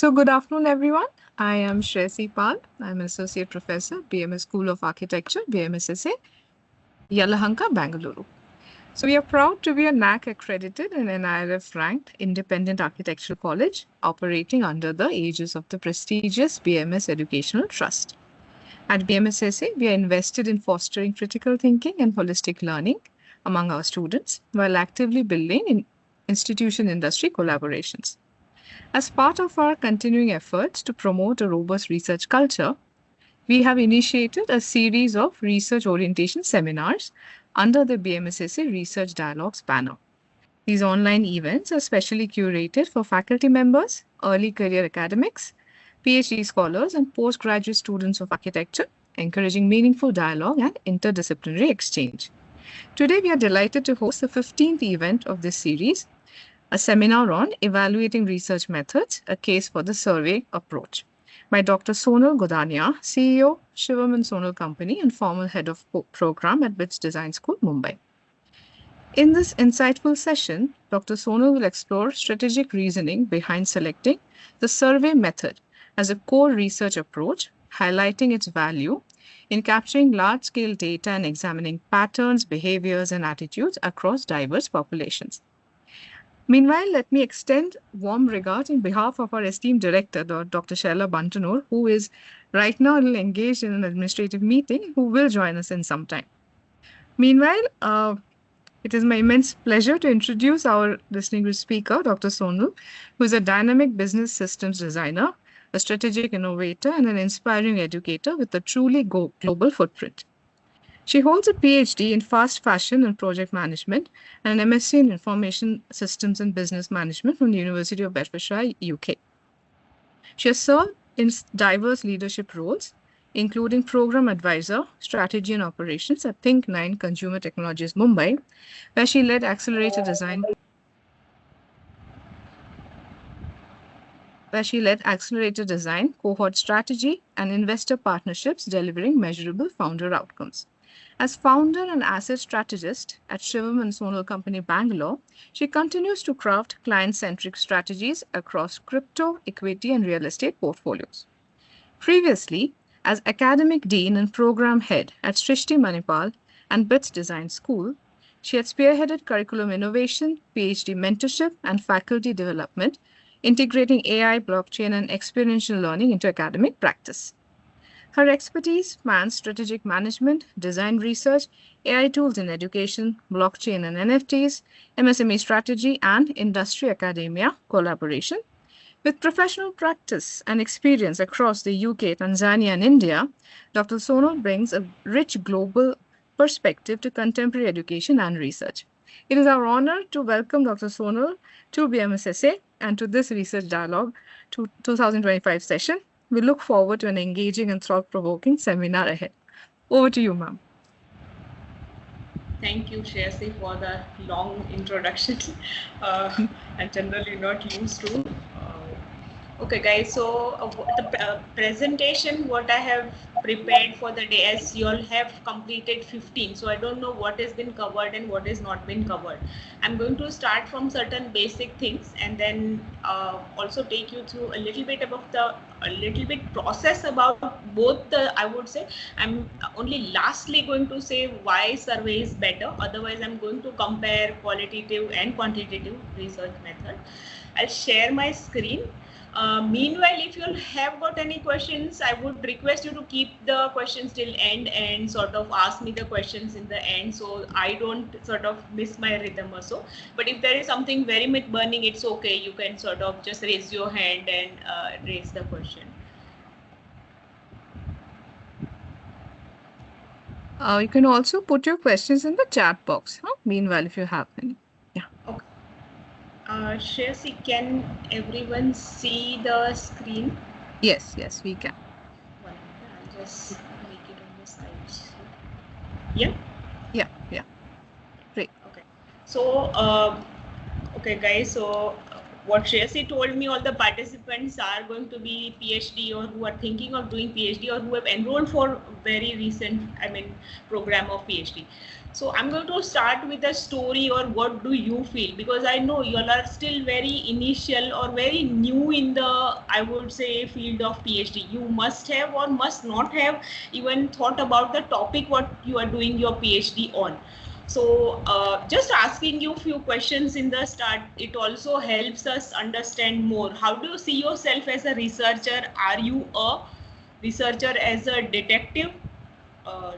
So, good afternoon, everyone. I am Shresi Pal. I'm an Associate Professor, BMS School of Architecture, BMSSA, Yelahanka, Bangalore. So, we are proud to be a NAC accredited and NIRF ranked independent architectural college operating under the aegis of the prestigious BMS Educational Trust. At BMSSA, we are invested in fostering critical thinking and holistic learning among our students while actively building institution industry collaborations. As part of our continuing efforts to promote a robust research culture, we have initiated a series of research orientation seminars under the BMSSA Research Dialogues banner. These online events are specially curated for faculty members, early career academics, PhD scholars, and postgraduate students of architecture, encouraging meaningful dialogue and interdisciplinary exchange. Today, we are delighted to host the 15th event of this series, a seminar on evaluating research methods, a case for the survey approach by Dr. Sonal Godania, CEO, Shivam and Sonal Company and former head of program at BITS Design School, Mumbai. In this insightful session, Dr. Sonal will explore strategic reasoning behind selecting the survey method as a core research approach, highlighting its value in capturing large-scale data and examining patterns, behaviors, and attitudes across diverse populations. Meanwhile, let me extend warm regards on behalf of our esteemed director, Dr. Shaila Bantanur, who is right now a little engaged in an administrative meeting, who will join us in some time. Meanwhile, it is my immense pleasure to introduce our distinguished speaker, Dr. Sonal, who is a dynamic business systems designer, a strategic innovator, and an inspiring educator with a truly global footprint. She holds a PhD in fast fashion and project management and an MSc in information systems and business management from the University of Bedfordshire, UK. She has served in diverse leadership roles, including program advisor, strategy and operations at Think9 Consumer Technologies, Mumbai, where she led accelerator design cohort strategy, and investor partnerships delivering measurable founder outcomes. As founder and asset strategist at Shivam and Sonal Company, Bangalore, she continues to craft client-centric strategies across crypto, equity, and real estate portfolios. Previously, as academic dean and program head at Srishti Manipal and BITS Design School, she had spearheaded curriculum innovation, PhD mentorship, and faculty development, integrating AI, blockchain, and experiential learning into academic practice. Her expertise spans strategic management, design research, AI tools in education, blockchain and NFTs, MSME strategy, and industry academia collaboration. With professional practice and experience across the UK, Tanzania, and India, Dr. Sonal brings a rich global perspective to contemporary education and research. It is our honor to welcome Dr. Sonal to BMSSA and to this Research Dialogue 2025 session. We look forward to an engaging and thought-provoking seminar ahead. Over to you, ma'am. Thank you, Shresi, for the long introduction. I'm generally not used to. Okay, guys, so the presentation, what I have prepared for the day, as you all have completed 15, so I don't know what has been covered and what has not been covered. I'm going to start from certain basic things and then also take you through a little bit about process about both the, I would say, I'm only lastly going to say why survey is better. Otherwise, I'm going to compare qualitative and quantitative research method. I'll share my screen. Meanwhile, if you have got any questions, I would request you to keep the questions till end and sort of ask me the questions in the end, so I don't sort of miss my rhythm or so. But if there is something very much burning, it's okay. You can sort of just raise your hand and raise the question. You can also put your questions in the chat box. Meanwhile, if you have any. Yeah. Okay. Shresi, can everyone see the screen? Yes, we can. I'll just make it on the side. Yeah? Yeah. Great. Okay. So, okay guys, so what Shreyasi told me, all the participants are going to be PhD or who are thinking of doing PhD or who have enrolled for very recent, program of PhD. So I'm going to start with a story, or what do you feel? Because I know you all are still very initial or very new in the, I would say, field of PhD. You must have or must not have even thought about the topic what you are doing your PhD on. So just asking you a few questions in the start, it also helps us understand more. How do you see yourself as a researcher? Are you a researcher as a detective?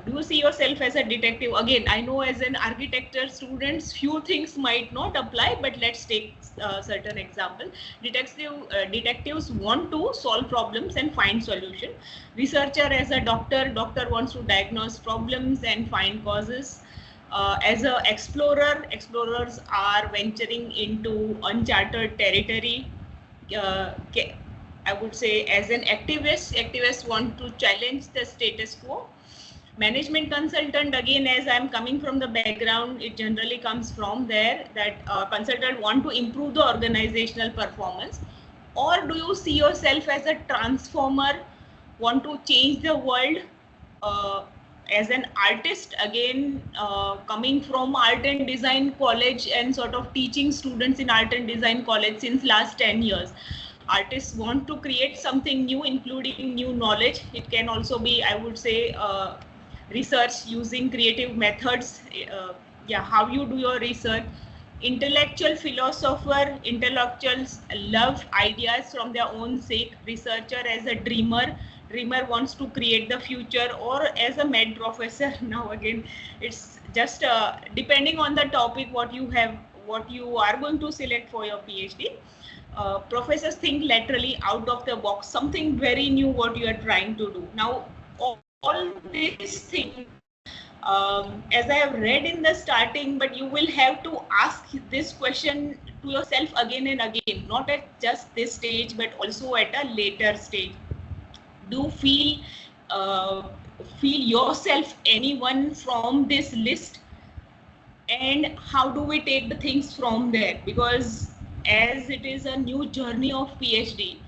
Do you see yourself as a detective? Again, I know as an architecture students, few things might not apply, but let's take certain example. Detectives want to solve problems and find solution. Researcher as a doctor wants to diagnose problems and find causes. As an explorer, explorers are venturing into uncharted territory. I would say as an activists want to challenge the status quo. Management consultant, again, as I'm coming from the background, it generally comes from there that consultant want to improve the organizational performance. Or do you see yourself as a transformer, want to change the world? As an artist, again, coming from art and design college and sort of teaching students in art and design college since last 10 years. Artists want to create something new, including new knowledge. It can also be, I would say, research using creative methods. How you do your research. Intellectual philosopher, intellectuals love ideas from their own sake. Researcher as a dreamer wants to create the future, or as a med professor. Now again, it's just depending on the topic what you are going to select for your PhD. Professors think laterally, out of the box, something very new what you are trying to do. Now all these things, as I have read in the starting, but you will have to ask this question to yourself again and again, not at just this stage, but also at a later stage. Do feel yourself anyone from this list, and how do we take the things from there? Because as it is a new journey of PhD,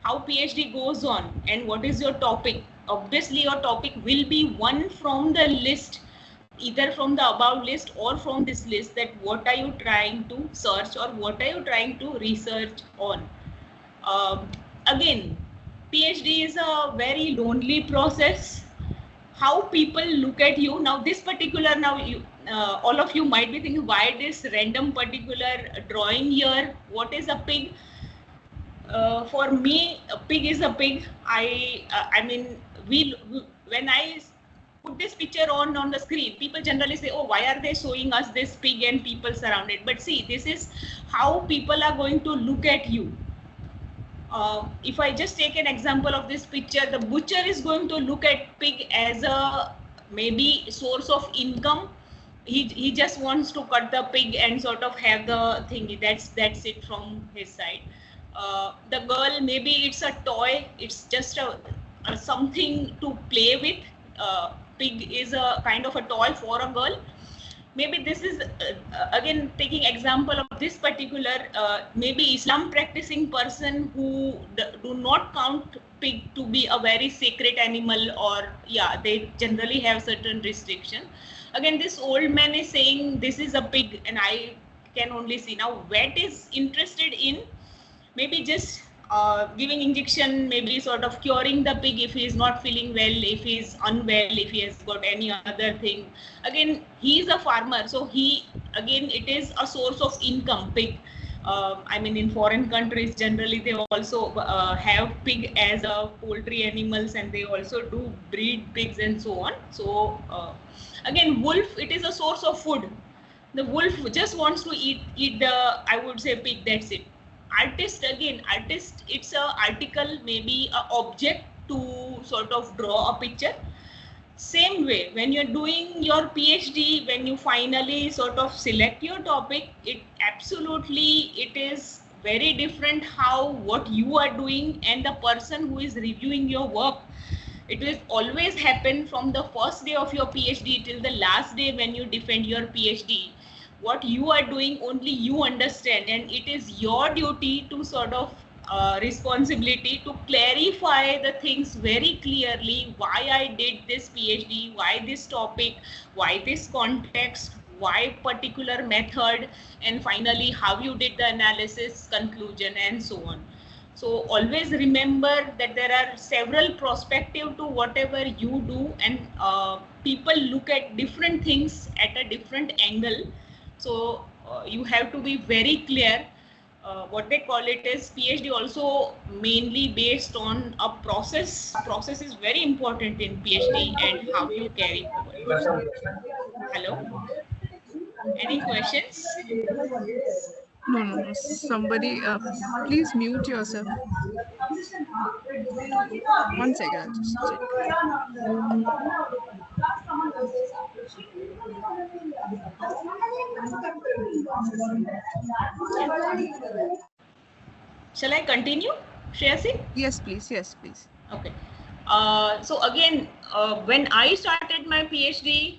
how PhD goes on and what is your topic? Obviously your topic will be one from the list, either from the above list or from this list, that what are you trying to search or what are you trying to research on. Again, PhD is a very lonely process. How people look at you now, this particular, all of you might be thinking, why this random particular drawing here? What is a pig? For me, a pig is a pig. When I put this picture on the screen, people generally say, oh, why are they showing us this pig and people surrounded? But see, this is how people are going to look at you. If I just take an example of this picture, the butcher is going to look at pig as a maybe source of income. He just wants to cut the pig and sort of have the thingy. That's it from his side. The girl, maybe it's a toy. It's just a something to play with. Pig is a kind of a toy for a girl. Maybe this is again taking example of this particular maybe Islam practicing person who do not count pig to be a very sacred animal, or they generally have certain restriction. Again, this old man is saying this is a pig and I can only see. Now vet is interested in maybe just giving injection, maybe sort of curing the pig if he is not feeling well, if he is unwell, if he has got any other thing. Again, he is a farmer, so it is a source of income, pig. In foreign countries, generally they also have pig as a poultry animals, and they also do breed pigs and so on. So again, wolf, it is a source of food. The wolf just wants to eat the, I would say, pig, that's it. Artist, it's a article, maybe a object to sort of draw a picture. Same way, when you're doing your PhD, when you finally sort of select your topic, it is very different what you are doing and the person who is reviewing your work. It will always happen from the first day of your PhD till the last day when you defend your PhD. what you are doing only you understand, and it is your duty to sort of responsibility to clarify the things very clearly. Why I did this PhD, why this topic, why this context, why particular method, and finally how you did the analysis, conclusion, and so on. So always remember that there are several perspectives to whatever you do, and people look at different things at a different angle. So you have to be very clear. What they call it is PhD also mainly based on a process. Process is very important in PhD and how you carry forward. Hello? Any questions? No. Somebody, please mute yourself. One second, I'll just check. Shall I continue, Shreyasi? Yes, please. Yes, please. Okay. So again, when I started my PhD,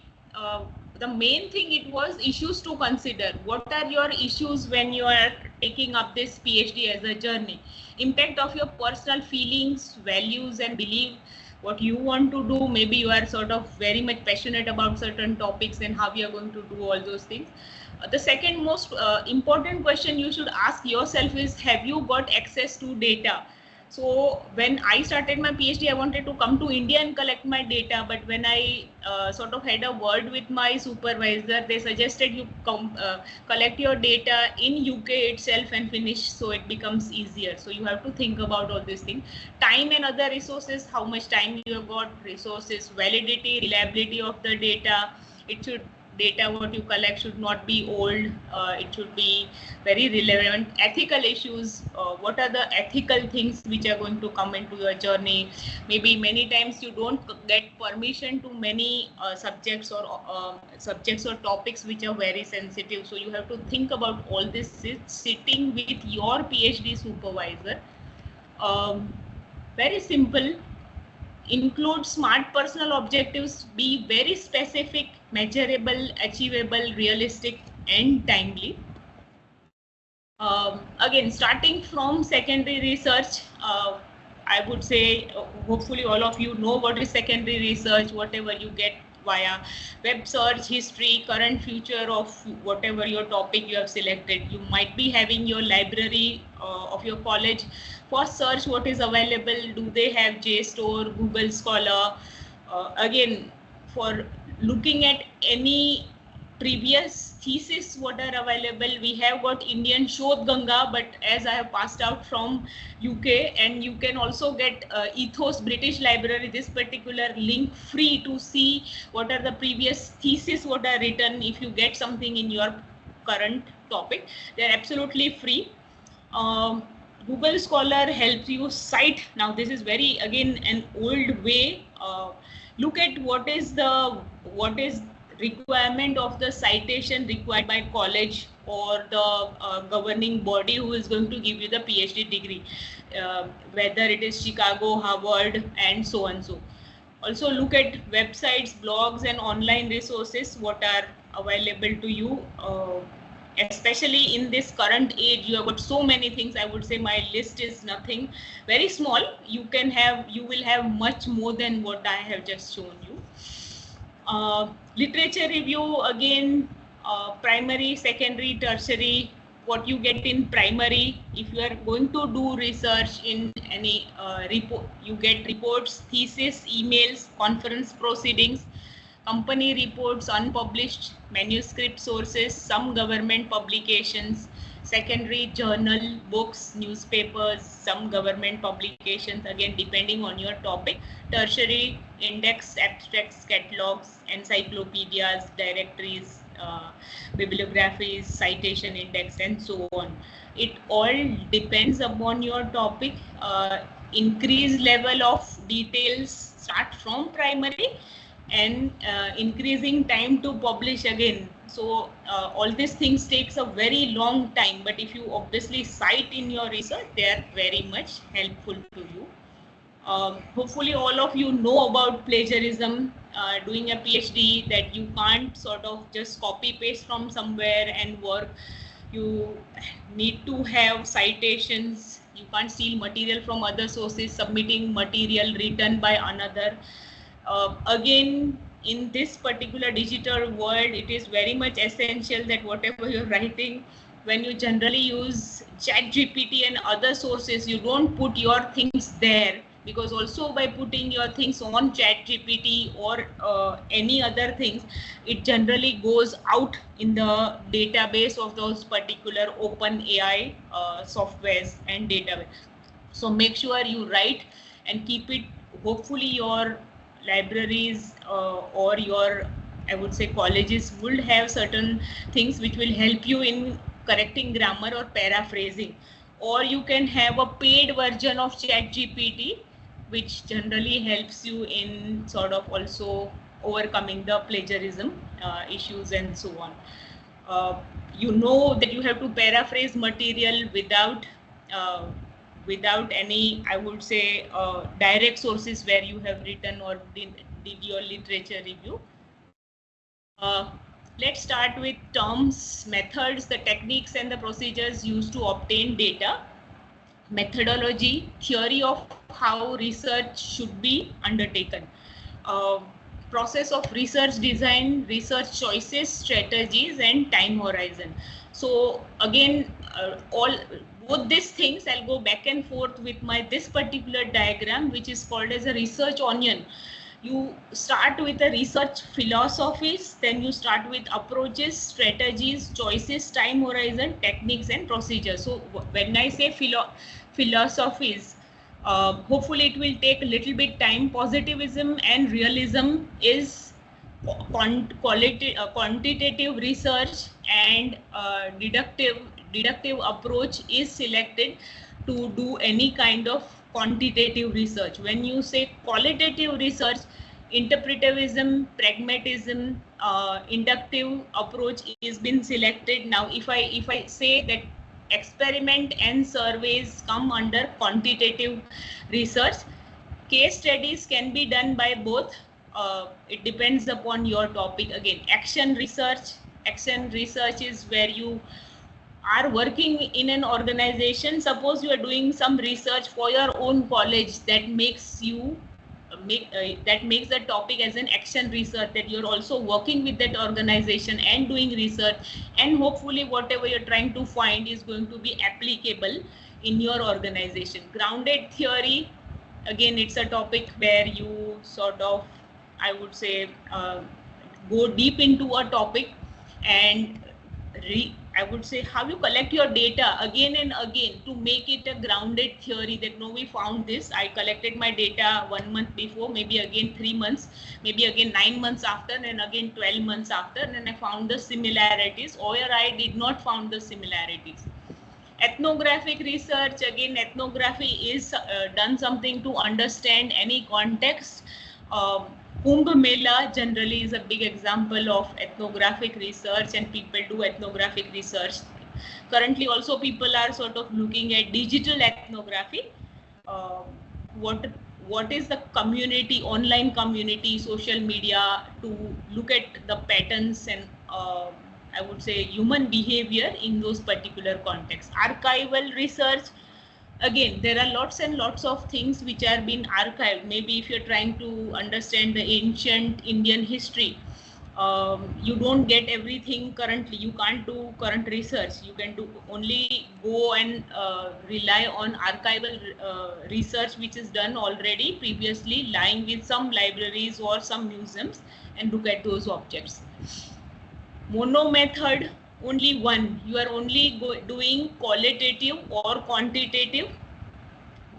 the main thing it was issues to consider. What are your issues when you are taking up this PhD as a journey? Impact of your personal feelings, values, and belief. What you want to do, maybe you are sort of very much passionate about certain topics and how you are going to do all those things. The second most important question you should ask yourself is, have you got access to data? So when I started my PhD, I wanted to come to India and collect my data. But when I sort of had a word with my supervisor, they suggested you collect your data in UK itself and finish, so it becomes easier. So you have to think about all these things. Time and other resources, how much time you have got, resources, validity, reliability of the data. Data what you collect should not be old. It should be very relevant. Ethical issues, what are the ethical things which are going to come into your journey? Maybe many times you don't get permission to many subjects or topics which are very sensitive. So you have to think about all this sitting with your PhD supervisor. Very simple. Include smart personal objectives, be very specific, measurable, achievable, realistic, and timely. Again, starting from secondary research, I would say hopefully all of you know what is secondary research. Whatever you get via web search, history, current, future of whatever your topic you have selected. You might be having your library of your college. For search what is available, do they have JSTOR, Google Scholar? Again, for looking at any previous thesis what are available, we have got Indian Shodh Ganga, but as I have passed out from UK, and you can also get Ethos British Library, this particular link free to see what are the previous thesis what are written. If you get something in your current topic, they are absolutely free. Google Scholar helps you cite. Now this is very again an old way. Look at what is requirement of the citation required by college or the governing body who is going to give you the PhD degree, whether it is Chicago, Harvard, and so on. So also look at websites, blogs, and online resources what are available to you. Especially in this current age, you have got so many things. I would say my list is nothing, very small. You will have much more than what I have just shown you. Literature review, again, primary, secondary, tertiary, what you get in primary. If you are going to do research in any report, you get reports, thesis, emails, conference proceedings, company reports, unpublished manuscript sources, some government publications, secondary journal, books, newspapers, some government publications, again depending on your topic, tertiary, index, abstracts, catalogs, encyclopedias, directories, bibliographies, citation index, and so on. It all depends upon your topic. Increased level of details start from primary, and increasing time to publish again. So all these things takes a very long time, but if you obviously cite in your research, they are very much helpful to you. Hopefully all of you know about plagiarism, doing a PhD, that you can't sort of just copy paste from somewhere and work. You need to have citations. You can't steal material from other sources, submitting material written by another. Again, in this particular digital world, it is very much essential that whatever you're writing, when you generally use ChatGPT and other sources, you don't put your things there, because also by putting your things on ChatGPT or any other things, it generally goes out in the database of those particular open AI softwares and database. So make sure you write and keep it. Hopefully your libraries or your, I would say, colleges would have certain things which will help you in correcting grammar or paraphrasing, or you can have a paid version of ChatGPT, which generally helps you in sort of also overcoming the plagiarism issues and so on. You know that you have to paraphrase material without any, I would say, direct sources where you have written or did your literature review. Let's start with terms, methods, the techniques and the procedures used to obtain data. Methodology, theory of how research should be undertaken. Process of research design, research choices, strategies, and time horizon. So again, both these things, I'll go back and forth with this particular diagram, which is called as a research onion. You start with the research philosophies, then you start with approaches, strategies, choices, time horizon, techniques, and procedures. So when I say philosophies, hopefully it will take a little bit time. Positivism and realism is quantitative research, and deductive approach is selected to do any kind of quantitative research. When you say qualitative research, interpretivism, pragmatism, inductive approach is been selected. Now if I say that experiment and surveys come under quantitative research, case studies can be done by both. It depends upon your topic. Again, action research is where you are working in an organization. Suppose you are doing some research for your own college, that makes you that makes the topic as an action research, that you're also working with that organization and doing research, and hopefully whatever you're trying to find is going to be applicable in your organization. Grounded theory, again, it's a topic where you sort of, I would say, go deep into a topic and I would say how you collect your data again and again to make it a grounded theory, that no, we found this, I collected my data 1 month before, maybe again 3 months, maybe again 9 months after, and again 12 months after, and I found the similarities, or I did not found the similarities. Ethnographic research, again, ethnography is done something to understand any context. Kumbh Mela generally is a big example of ethnographic research, and people do ethnographic research. Currently also people are sort of looking at digital ethnography. What is the community, online community, social media, to look at the patterns and I would say human behavior in those particular contexts. Archival research, again, there are lots and lots of things which are being archived. Maybe if you're trying to understand the ancient Indian history, you don't get everything currently. You can't do current research. You can do only go and rely on archival research which is done already previously, lying with some libraries or some museums, and look at those objects. Mono method, only one. You are only doing qualitative or quantitative,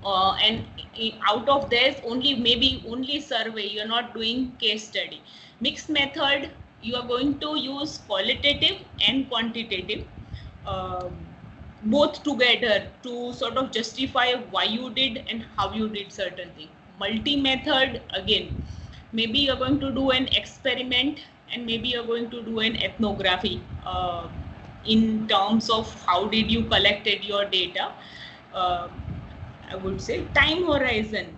and out of this only survey. You are not doing case study. Mixed method, you are going to use qualitative and quantitative both together to sort of justify why you did and how you did certain thing. Multi method, again, maybe you're going to do an experiment and maybe you're going to do an ethnography in terms of how did you collected your data. I would say time horizon.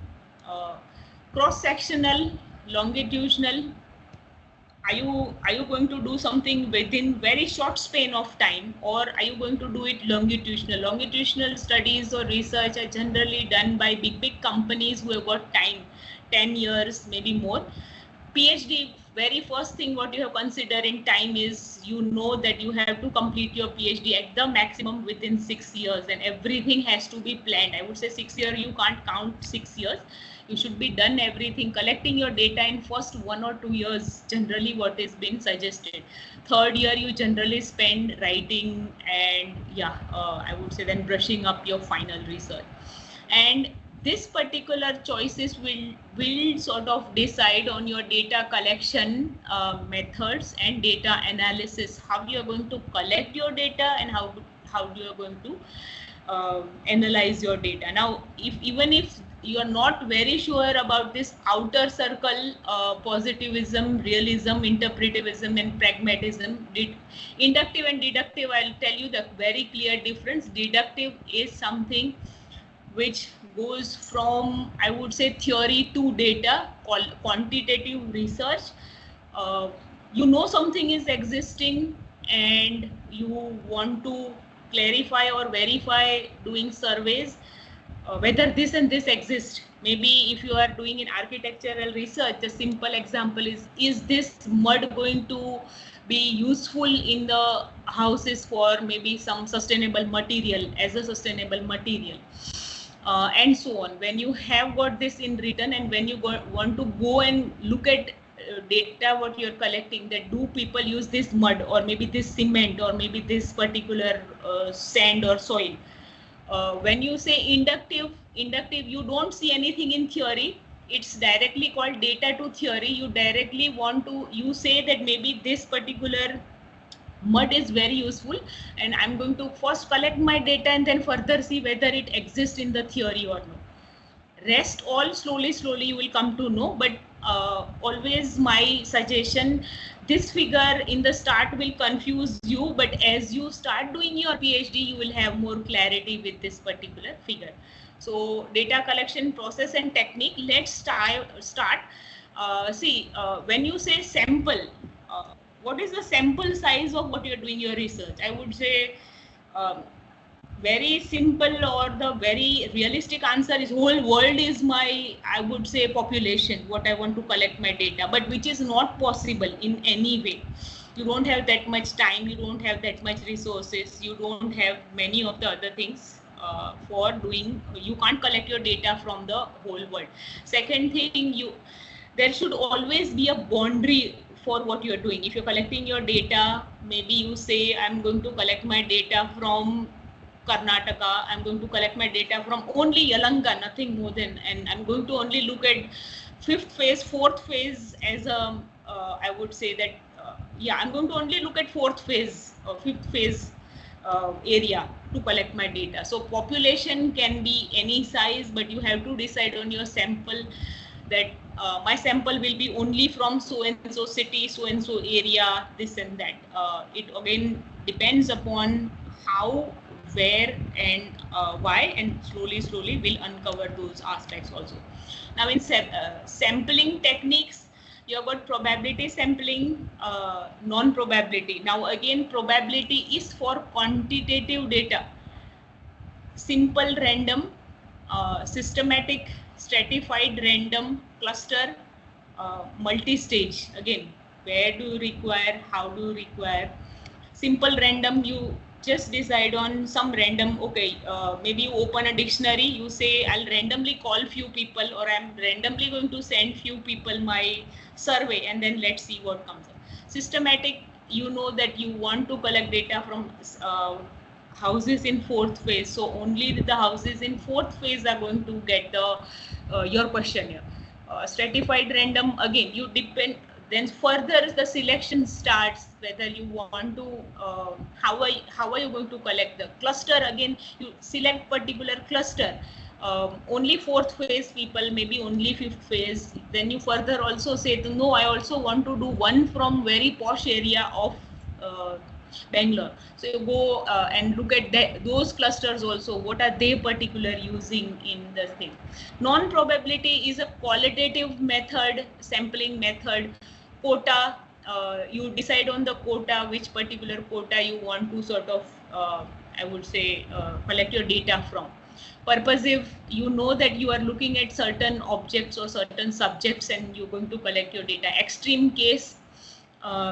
cross-sectional, longitudinal. Are you going to do something within very short span of time, or are you going to do it longitudinal? Longitudinal studies or research are generally done by big companies who have got time, 10 years, maybe more. PhD, very first thing what you have considered in time is you know that you have to complete your PhD at the maximum within 6 years, and everything has to be planned. I would say 6 years, you can't count 6 years. You should be done everything, collecting your data in first 1 or 2 years, generally what is been suggested. Third year, you generally spend writing and I would say then brushing up your final research. And this particular choices will sort of decide on your data collection methods and data analysis, how you are going to collect your data and how you are going to analyze your data. Now, even if you are not very sure about this outer circle, positivism, realism, interpretivism, and pragmatism, inductive and deductive, I'll tell you the very clear difference. Deductive is something which goes from, I would say, theory to data, quantitative research. You know something is existing and you want to clarify or verify doing surveys whether this and this exists. Maybe if you are doing in architectural research, the simple example is this mud going to be useful in the houses for maybe some sustainable material, as a sustainable material, and so on. When you have got this in written, and when you want to go and look at data what you're collecting, that do people use this mud or maybe this cement or maybe this particular sand or soil. When you say inductive, you don't see anything in theory. It's directly called data to theory. You directly you say that maybe this particular mud is very useful, and I'm going to first collect my data and then further see whether it exists in the theory or not. Rest all slowly you will come to know, but always my suggestion, this figure in the start will confuse you, but as you start doing your PhD, you will have more clarity with this particular figure. So data collection process and technique, let's start. When you say sample, what is the sample size of what you're doing your research? I would say very simple, or the very realistic answer is whole world is my, I would say, population, what I want to collect my data, but which is not possible in any way. You don't have that much time, you don't have that much resources, you don't have many of the other things for doing. You can't collect your data from the whole world. Second thing, there should always be a boundary for what you're doing. If you're collecting your data, maybe you say, I'm going to collect my data from Karnataka, I'm going to collect my data from only Yelanga, nothing more than, and I'm going to only look at fifth phase, fourth phase as a, I would say that, I'm going to only look at fourth phase or fifth phase area to collect my data. So population can be any size, but you have to decide on your sample that my sample will be only from so and so city, so and so area, this and that. It again depends upon how, where, and why, and slowly we'll uncover those aspects also. Now in sampling techniques, you have got probability sampling, non-probability. Now again, probability is for quantitative data. Simple random, systematic, stratified random, cluster, multi-stage. Again, where do you require, how do you require? Simple random, you just decide on some random, maybe you open a dictionary, you say I'll randomly call few people, or I'm randomly going to send few people my survey, and then let's see what comes up. Systematic, you know that you want to collect data from houses in fourth phase, so only the houses in fourth phase are going to get the your questionnaire. Stratified random, again you depend, then further the selection starts, whether you want to how are you going to collect the cluster. Again, you select particular cluster, only fourth phase people, maybe only fifth phase. Then you further also say, no, I also want to do one from very posh area of Bangalore. So you go and look at those clusters also. What are they particular using in the thing? Non-probability is a qualitative method, sampling method. Quota, you decide on the quota, which particular quota you want to sort of, I would say, collect your data from. Purposive, you know that you are looking at certain objects or certain subjects and you're going to collect your data. Extreme case,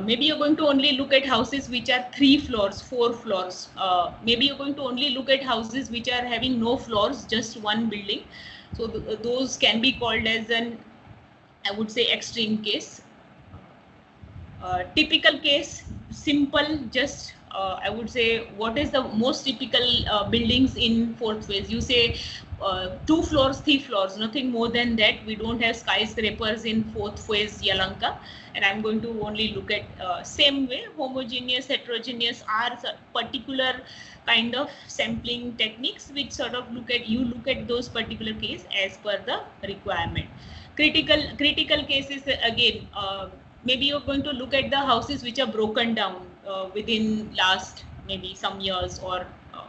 maybe you're going to only look at houses which are 3 floors, 4 floors. Maybe you're going to only look at houses which are having no floors, just one building. So those can be called as an, I would say, extreme case. Typical case, simple, just I would say, what is the most typical buildings in fourth phase? You say 2 floors, 3 floors, nothing more than that. We don't have skyscrapers in fourth phase Yelahanka, and I'm going to only look at same way, homogeneous, heterogeneous are particular kind of sampling techniques which sort of look at those particular case as per the requirement. Critical cases, again, maybe you're going to look at the houses which are broken down within last maybe some years, or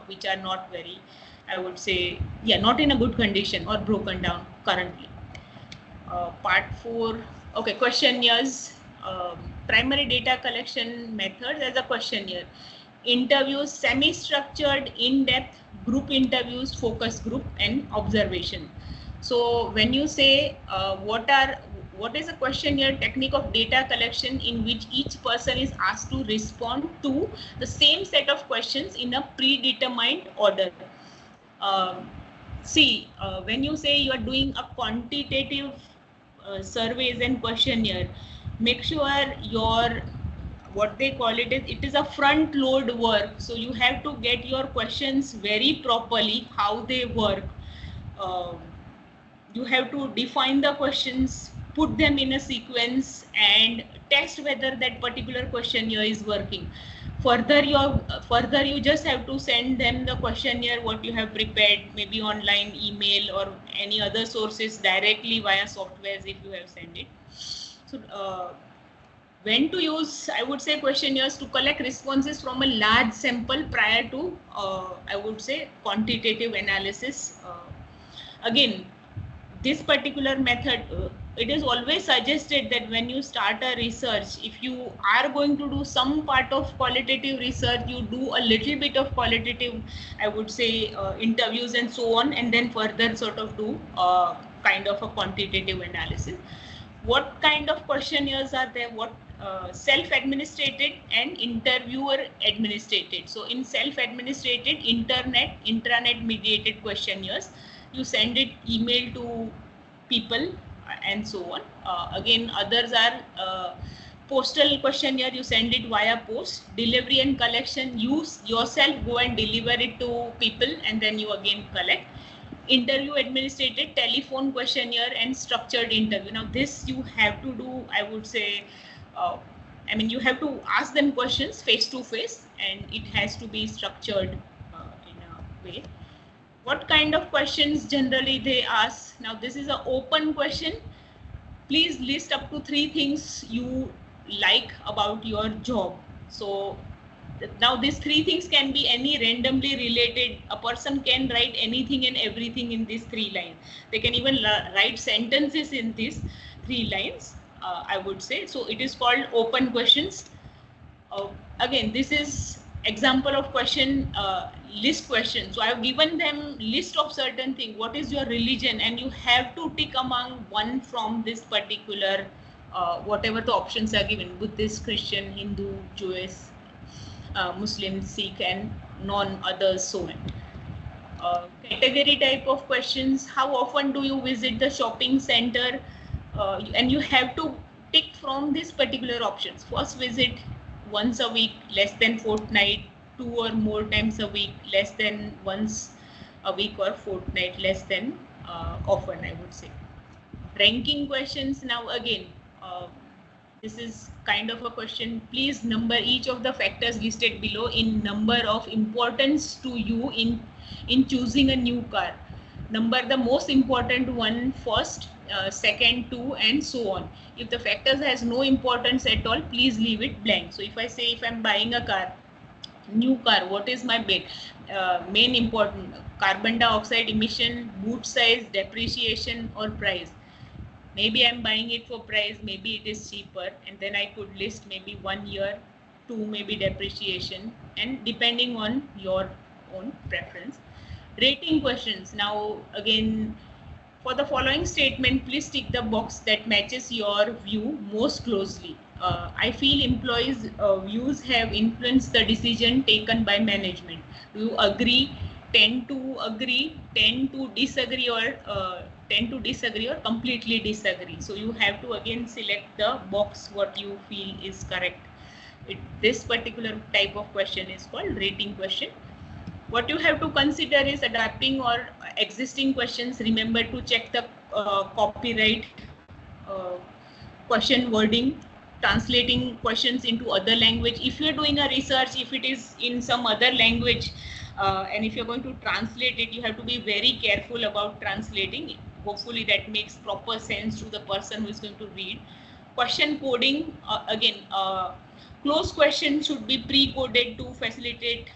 which are not very, I would say, yeah, not in a good condition or broken down currently. Part 4, okay, questionnaires, primary data collection methods as a questionnaire. Interviews, semi-structured, in-depth, group interviews, focus group, and observation. So when you say what is a questionnaire technique of data collection in which each person is asked to respond to the same set of questions in a predetermined order. When you say you are doing a quantitative surveys and questionnaire, make sure your, what they call it is a front load work. So you have to get your questions very properly, how they work. You have to define the questions, put them in a sequence, and test whether that particular questionnaire is working. Further, you just have to send them the questionnaire what you have prepared, maybe online, email, or any other sources directly via softwares if you have sent it. So when to use, I would say, questionnaires to collect responses from a large sample prior to, I would say, quantitative analysis. Again, this particular method, it is always suggested that when you start a research, if you are going to do some part of qualitative research, you do a little bit of qualitative, I would say, interviews and so on, and then further sort of do kind of a quantitative analysis. What kind of questionnaires are there? What self-administrated and interviewer administrated. So in self-administrated, intranet mediated questionnaires, you send it email to people and so on. Again, others are postal questionnaire, you send it via post. Delivery and collection, you yourself go and deliver it to people and then you again collect. Interview administrated, telephone questionnaire, and structured interview. Now this you have to do, I would say, I mean, you have to ask them questions face to face, and it has to be structured in a way. What kind of questions generally they ask? Now this is an open question. Please list up to 3 things you like about your job. So now these 3 things can be any randomly related. A person can write anything and everything in these 3 lines. They can even write sentences in these 3 lines, I would say. So it is called open questions. Again, this is example of question, list question. So I have given them list of certain things. What is your religion? And you have to tick among one from this particular, whatever the options are given: Buddhist, Christian, Hindu, Jewish, Muslim, Sikh, and non-others, so on. Category type of questions: how often do you visit the shopping center? And you have to tick from this particular options. First visit, once a week, less than fortnight, 2 or more times a week, less than once a week, or fortnight, less than often, I would say. Ranking questions. Now again, this is kind of a question. Please number each of the factors listed below in number of importance to you in choosing a new car. Number the most important one first, second 2, and so on. If the factors has no importance at all, please leave it blank. So if I say, if I'm buying a car, New car, what is my main important? Carbon dioxide emission, boot size, depreciation, or price. Maybe I'm buying it for price, maybe it is cheaper, and then I could list maybe 1 year, 2 maybe depreciation, and depending on your own preference. Rating questions. Now again, for the following statement, please tick the box that matches your view most closely. I feel employees' views have influenced the decision taken by management. Do you agree, tend to agree, tend to disagree, or completely disagree? So you have to again select the box what you feel is correct. This particular type of question is called rating question. What you have to consider is adapting or existing questions. Remember to check the copyright, question wording, translating questions into other language. If you're doing a research, if it is in some other language, and if you're going to translate it, you have to be very careful about translating it. Hopefully that makes proper sense to the person who is going to read. Question coding, again, closed question should be pre-coded to facilitate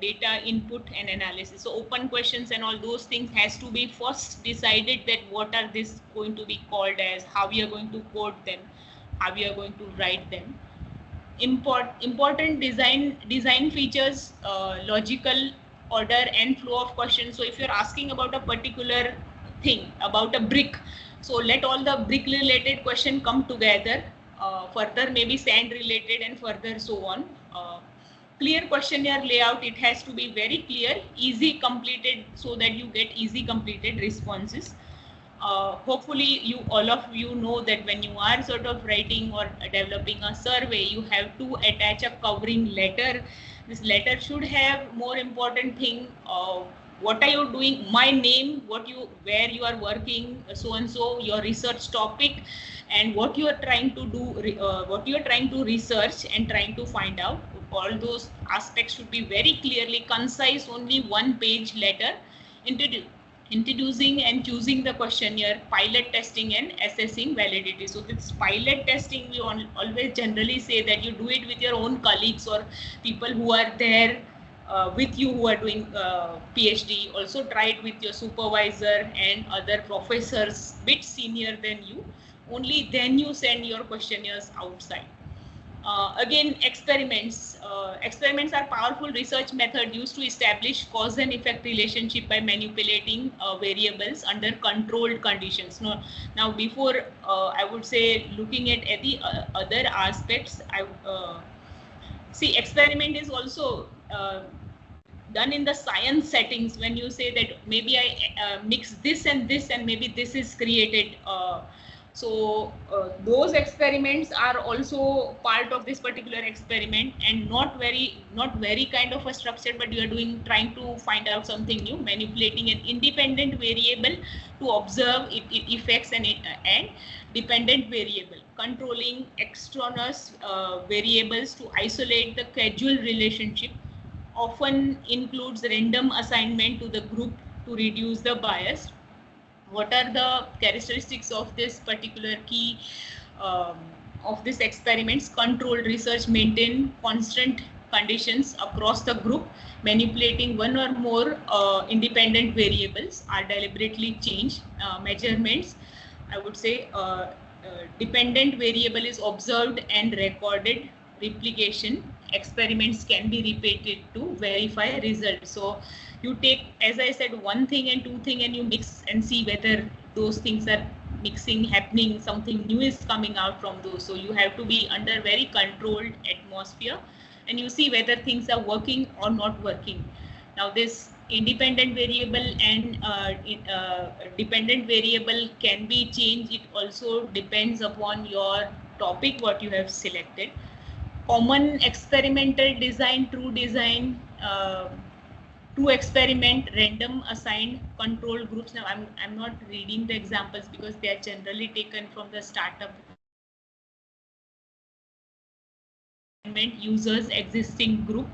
data input and analysis. So open questions and all those things has to be first decided, that what are this going to be called as, how we are going to code them, how we are going to write them. Important design features, logical order and flow of questions. So if you're asking about a particular thing, about a brick, so let all the brick related question come together, further maybe sand related, and further so on. Clear questionnaire layout, it has to be very clear, easy completed, so that you get easy completed responses. Hopefully all of you know that when you are sort of writing or developing a survey, you have to attach a covering letter. This letter should have more important thing, what are you doing, my name, where you are working, so and so, your research topic, and what you are trying to do, what you are trying to research and trying to find out. All those aspects should be very clearly concise, only one page letter. Introducing and choosing the questionnaire, pilot testing and assessing validity. So this pilot testing, we always generally say that you do it with your own colleagues or people who are there with you, who are doing PhD. Also try it with your supervisor and other professors bit senior than you. Only then you send your questionnaires outside. Again, experiments. Experiments are powerful research method used to establish cause and effect relationship by manipulating variables under controlled conditions. Now before I would say looking at the other aspects, see, experiment is also done in the science settings, when you say that maybe I mix this and maybe this is created. So those experiments are also part of this particular experiment, and not very kind of a structure, but you are trying to find out something new, manipulating an independent variable to observe its effects, and dependent variable, controlling extraneous variables to isolate the causal relationship, often includes random assignment to the group to reduce the bias. What are the characteristics of this particular key of this experiments? Controlled research, maintain constant conditions across the group, manipulating one or more independent variables are deliberately changed. Measurements, I would say dependent variable is observed and recorded. Replication, experiments can be repeated to verify results. So you take, as I said, one thing and two thing, and you mix and see whether those things are mixing, happening, something new is coming out from those. So you have to be under very controlled atmosphere, and you see whether things are working or not working. Now this independent variable and dependent variable can be changed. It also depends upon your topic, what you have selected. Common experimental design, true design, to experiment, random assigned control groups. Now I'm not reading the examples because they are generally taken from the startup. Users existing group,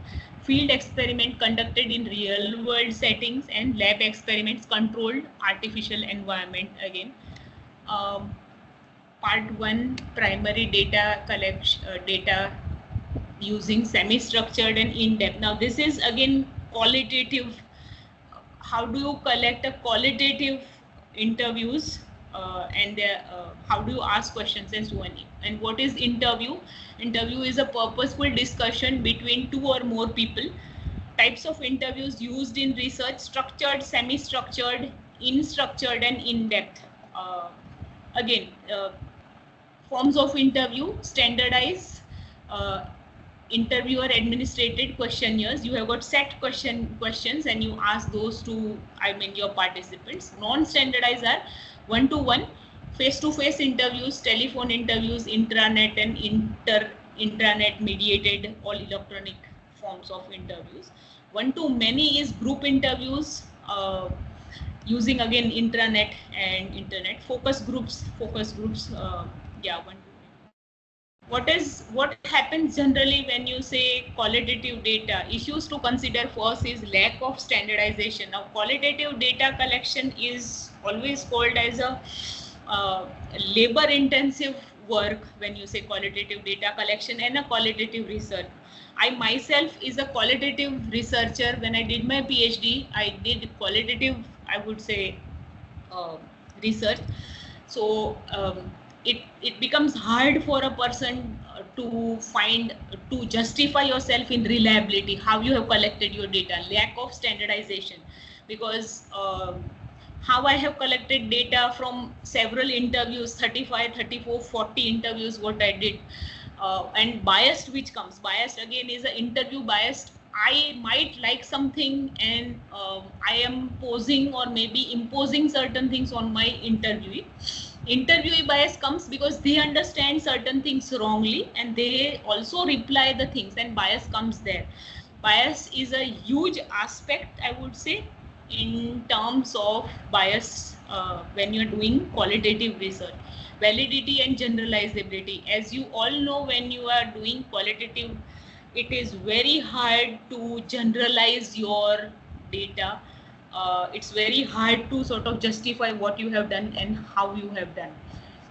field experiment conducted in real world settings, and lab experiments controlled artificial environment. Again, part 1, primary data collection, data using semi-structured and in-depth. Now this is again qualitative. How do you collect a qualitative interviews and how do you ask questions and so on. And what is interview? Interview is a purposeful discussion between two or more people. Types of interviews used in research: structured, semi-structured, in-structured and in-depth. Again, forms of interview: standardized, interviewer administrated questionnaires. You have got set questions and you ask those to, your participants. Non-standardized are one-to-one, face-to-face interviews, telephone interviews, intranet and intranet mediated, all electronic forms of interviews. One-to-many is group interviews, using again intranet and internet. Focus groups, yeah, one. What happens generally when you say qualitative data? Issues to consider first is lack of standardization. Now, qualitative data collection is always called as a labor-intensive work when you say qualitative data collection and a qualitative research. I myself is a qualitative researcher. When I did my PhD, I did qualitative, I would say, research. So it becomes hard for a person to justify yourself in reliability, how you have collected your data, lack of standardization. Because how I have collected data from several interviews, 35, 34, 40 interviews, what I did, and biased, which comes. Biased again is an interview biased. I might like something and I am posing or maybe imposing certain things on my interviewee. Interviewee bias comes because they understand certain things wrongly and they also reply the things, and bias comes there. Bias is a huge aspect, I would say, in terms of bias when you're doing qualitative research. Validity and generalizability. As you all know, when you are doing qualitative, it is very hard to generalize your data. It's very hard to sort of justify what you have done and how you have done.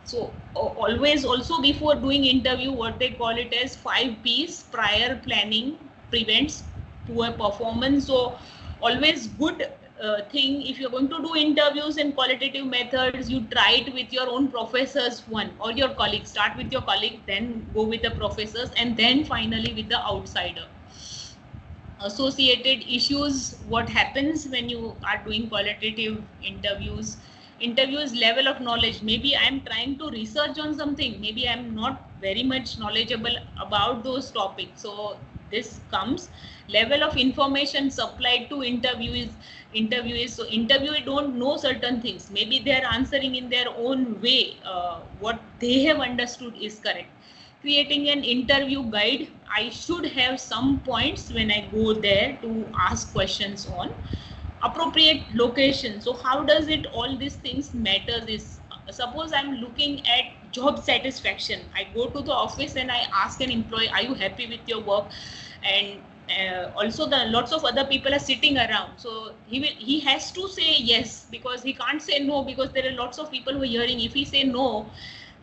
So always, also before doing interview, what they call it as 5 P's: prior planning prevents poor performance. So always good thing, if you're going to do interviews and qualitative methods, you try it with your own professors one, or your colleagues. Start with your colleague, then go with the professors, and then finally with the outsider. Associated issues, what happens when you are doing qualitative interviews? Interviews level of knowledge. Maybe I'm trying to research on something, maybe I'm not very much knowledgeable about those topics, so this comes. Level of information supplied to interviewees. So interviewee don't know certain things, maybe they are answering in their own way, what they have understood is correct. Creating an interview guide. I should have some points when I go there to ask questions on. Appropriate location. So how does it, all these things matter? This, suppose I'm looking at job satisfaction, I go to the office and I ask an employee, are you happy with your work? And also the lots of other people are sitting around, so he has to say yes, because he can't say no, because there are lots of people who are hearing. If he say no,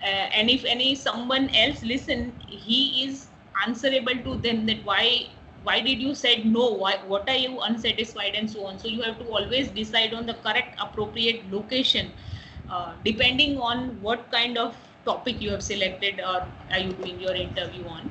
and if someone else listen, he is answerable to them, that why did you said no, what are you unsatisfied, and so on. So you have to always decide on the correct appropriate location, depending on what kind of topic you have selected or are you doing your interview on.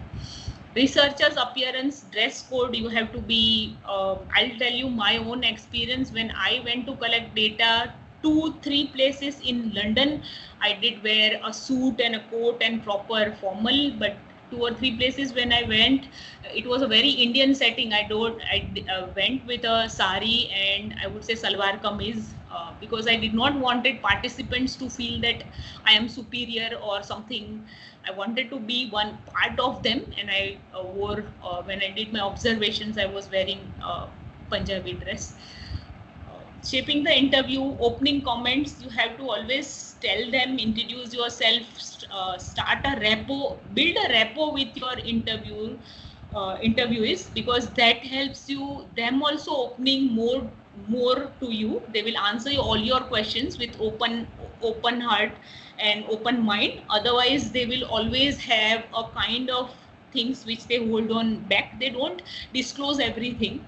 Researchers' appearance, dress code, you have to be, I'll tell you my own experience. When I went to collect data, 2-3 places in London, I did wear a suit and a coat and proper formal, but 2 or 3 places when I went, it was a very Indian setting. I went with a sari and I would say salwar kameez, because I did not wanted participants to feel that I am superior or something. I wanted to be one part of them, and I wore, when I did my observations, I was wearing Punjabi dress. Shaping the interview, opening comments, you have to always tell them, introduce yourself, start a rapport, build a rapport with your interviewees, because that helps you, them also opening more to you. They will answer all your questions with open heart and open mind. Otherwise, they will always have a kind of things which they hold on back. They don't disclose everything.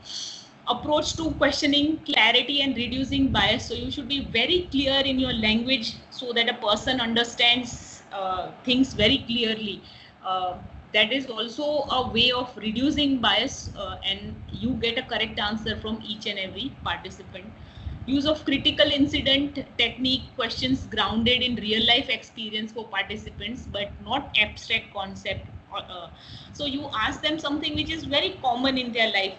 Approach to questioning, clarity, and reducing bias. So you should be very clear in your language so that a person understands things very clearly. That is also a way of reducing bias, and you get a correct answer from each and every participant. Use of critical incident technique, questions grounded in real life experience for participants, but not abstract concept. So you ask them something which is very common in their life.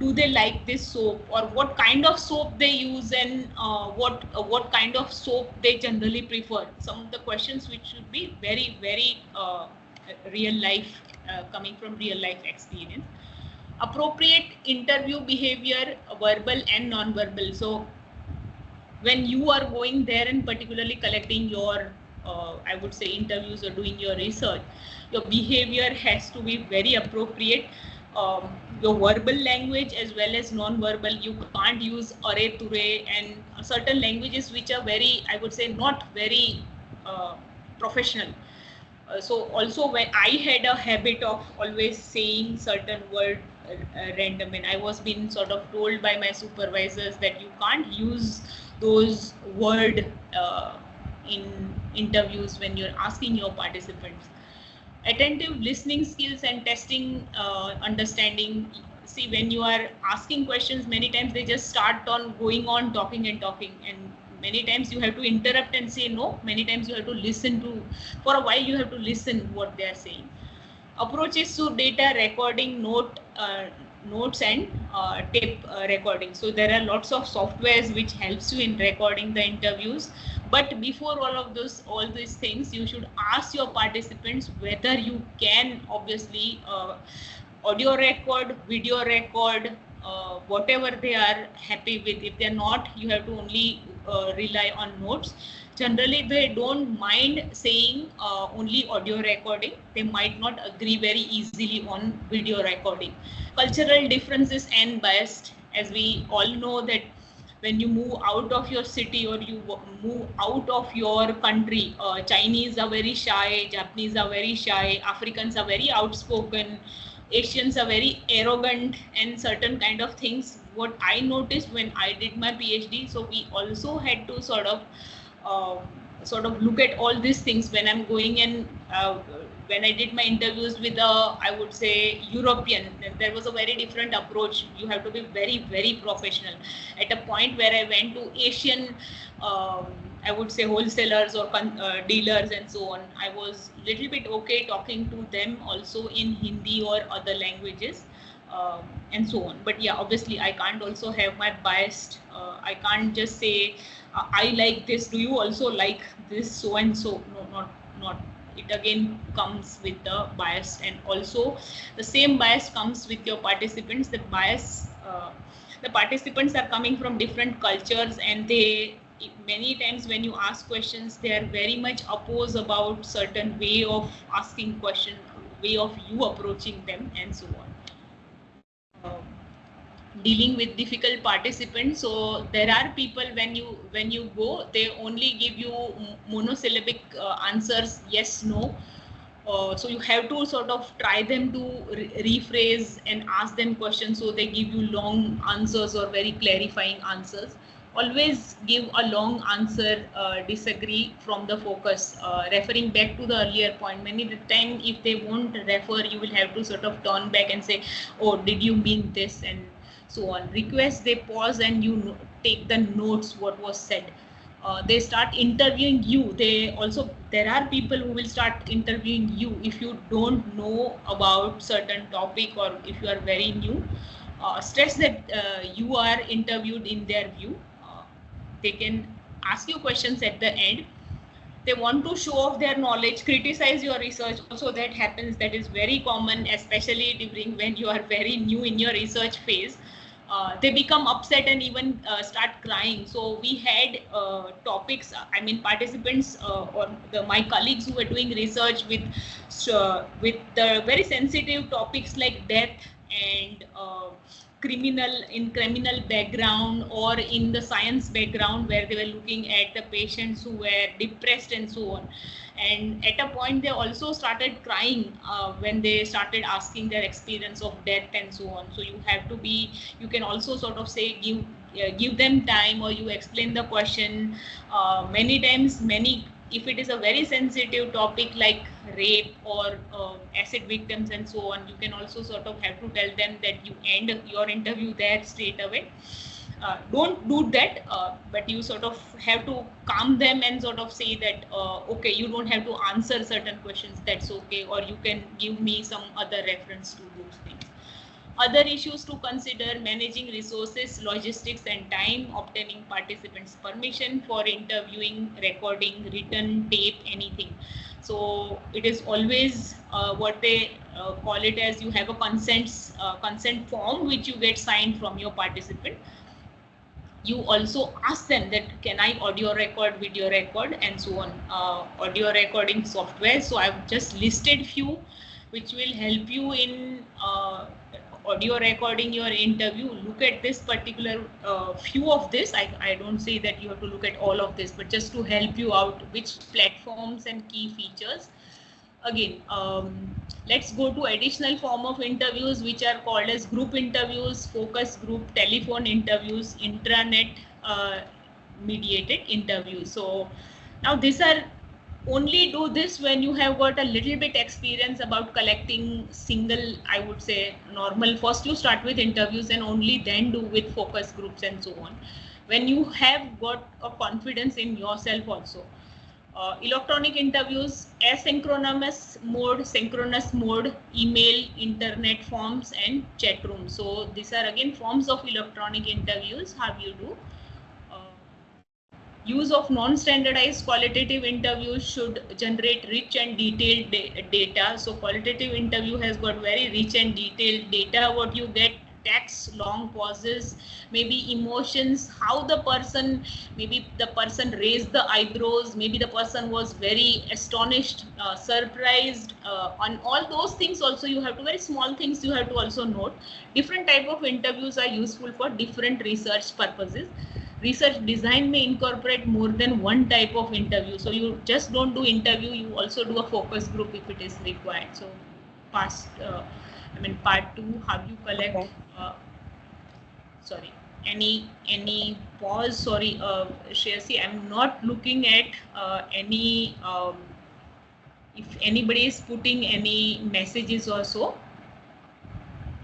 Do they like this soap, or what kind of soap they use, and what kind of soap they generally prefer? Some of the questions which should be very, very real life, coming from real life experience. Appropriate interview behavior, verbal and non-verbal. So when you are going there and particularly collecting your I would say interviews or doing your research, your behavior has to be very appropriate. Your verbal language as well as non-verbal, you can't use are ture and certain languages which are very, I would say, not very professional. So also, when I had a habit of always saying certain word random, and I was being sort of told by my supervisors that you can't use those word in interviews when you're asking your participants. Attentive listening skills and testing understanding. See, when you are asking questions, many times they just start on going on talking, and many times you have to interrupt and say no. Many times you have to listen to, for a while you have to listen what they are saying. Approaches to data recording, notes and tape recording. So there are lots of softwares which helps you in recording the interviews. But before all these things, you should ask your participants whether you can obviously audio record, video record, whatever they are happy with. If they're not, you have to only rely on notes. Generally, they don't mind saying only audio recording. They might not agree very easily on video recording. Cultural differences and bias. As we all know that when you move out of your city or you move out of your country, Chinese are very shy, Japanese are very shy, Africans are very outspoken, Asians are very arrogant, and certain kind of things. What I noticed when I did my PhD, so we also had to sort of look at all these things when I'm going, and when I did my interviews with I would say European, there was a very different approach. You have to be very, very professional. At a point where I went to Asian, I would say wholesalers or dealers and so on, I was little bit okay talking to them also in Hindi or other languages. And so on. But yeah, obviously I can't also have my biased, I can't just say I like this, do you also like this, so and so. No, not. It again comes with the bias, and also the same bias comes with your participants. The bias, the participants are coming from different cultures, and they many times when you ask questions, they are very much opposed about certain way of asking question, way of you approaching them, and so on. Dealing with difficult participants. So there are people when you go, they only give you monosyllabic answers, yes, no. So you have to sort of try them to rephrase and ask them questions, so they give you long answers or very clarifying answers. Always give a long answer, disagree from the focus. Referring back to the earlier point, many the time if they won't refer, you will have to sort of turn back and say, oh, did you mean this, and so on. Request they pause and you take the notes what was said. They start interviewing you. There are people who will start interviewing you if you don't know about certain topic, or if you are very new. Stress that you are interviewed in their view. They can ask you questions at the end. They want to show off their knowledge, criticize your research. Also that happens, that is very common, especially during when you are very new in your research phase. They become upset and even start crying. So we had topics, I mean participants or my colleagues who were doing research with the very sensitive topics like death and criminal background or in the science background, where they were looking at the patients who were depressed and so on. And at a point they also started crying when they started asking their experience of death and so on. So you have to be, you can also sort of say give them time, or you explain the question many times. If it is a very sensitive topic like rape or acid victims and so on, you can also sort of have to tell them that you end your interview there straight away. Don't do that, but you sort of have to calm them and sort of say that okay, you don't have to answer certain questions, that's okay, or you can give me some other reference to those things. Other issues to consider: managing resources, logistics and time, obtaining participants' permission for interviewing, recording, written, tape, anything. So it is always what they call it as, you have a consent form which you get signed from your participant. You also ask them that can I audio record, video record and so on. Audio recording software, so I've just listed few which will help you in audio recording your interview. Look at this particular few of this. I don't say that you have to look at all of this, but just to help you out which platforms and key features. Again, let's go to additional form of interviews which are called as group interviews, focus group, telephone interviews, intranet mediated interviews. So now these are, only do this when you have got a little bit experience about collecting single, I would say normal. First you start with interviews and only then do with focus groups and so on, when you have got a confidence in yourself also. Electronic interviews, asynchronous mode, synchronous mode, email, internet forms and chat room. So these are again forms of electronic interviews. How you do? Use of non-standardized qualitative interviews should generate rich and detailed data. So qualitative interview has got very rich and detailed data. What you get: text, long pauses, maybe emotions, how the person, maybe the person raised the eyebrows, maybe the person was very astonished, surprised, on all those things also you have to, very small things you have to also note. Different type of interviews are useful for different research purposes. Research design may incorporate more than one type of interview. So you just don't do interview, you also do a focus group if it is required. So part 2, how you collect. Okay. Sorry, any pause? Sorry, Shreyasi, I'm not looking at any. If anybody is putting any messages or so.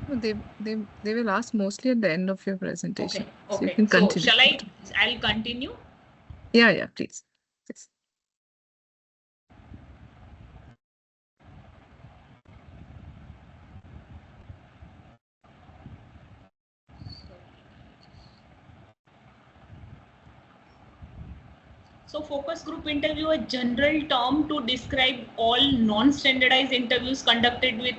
They will ask mostly at the end of your presentation. Okay. So you can continue. So I'll continue. Yeah, please. Yes. So focus group interview, a general term to describe all non-standardized interviews conducted with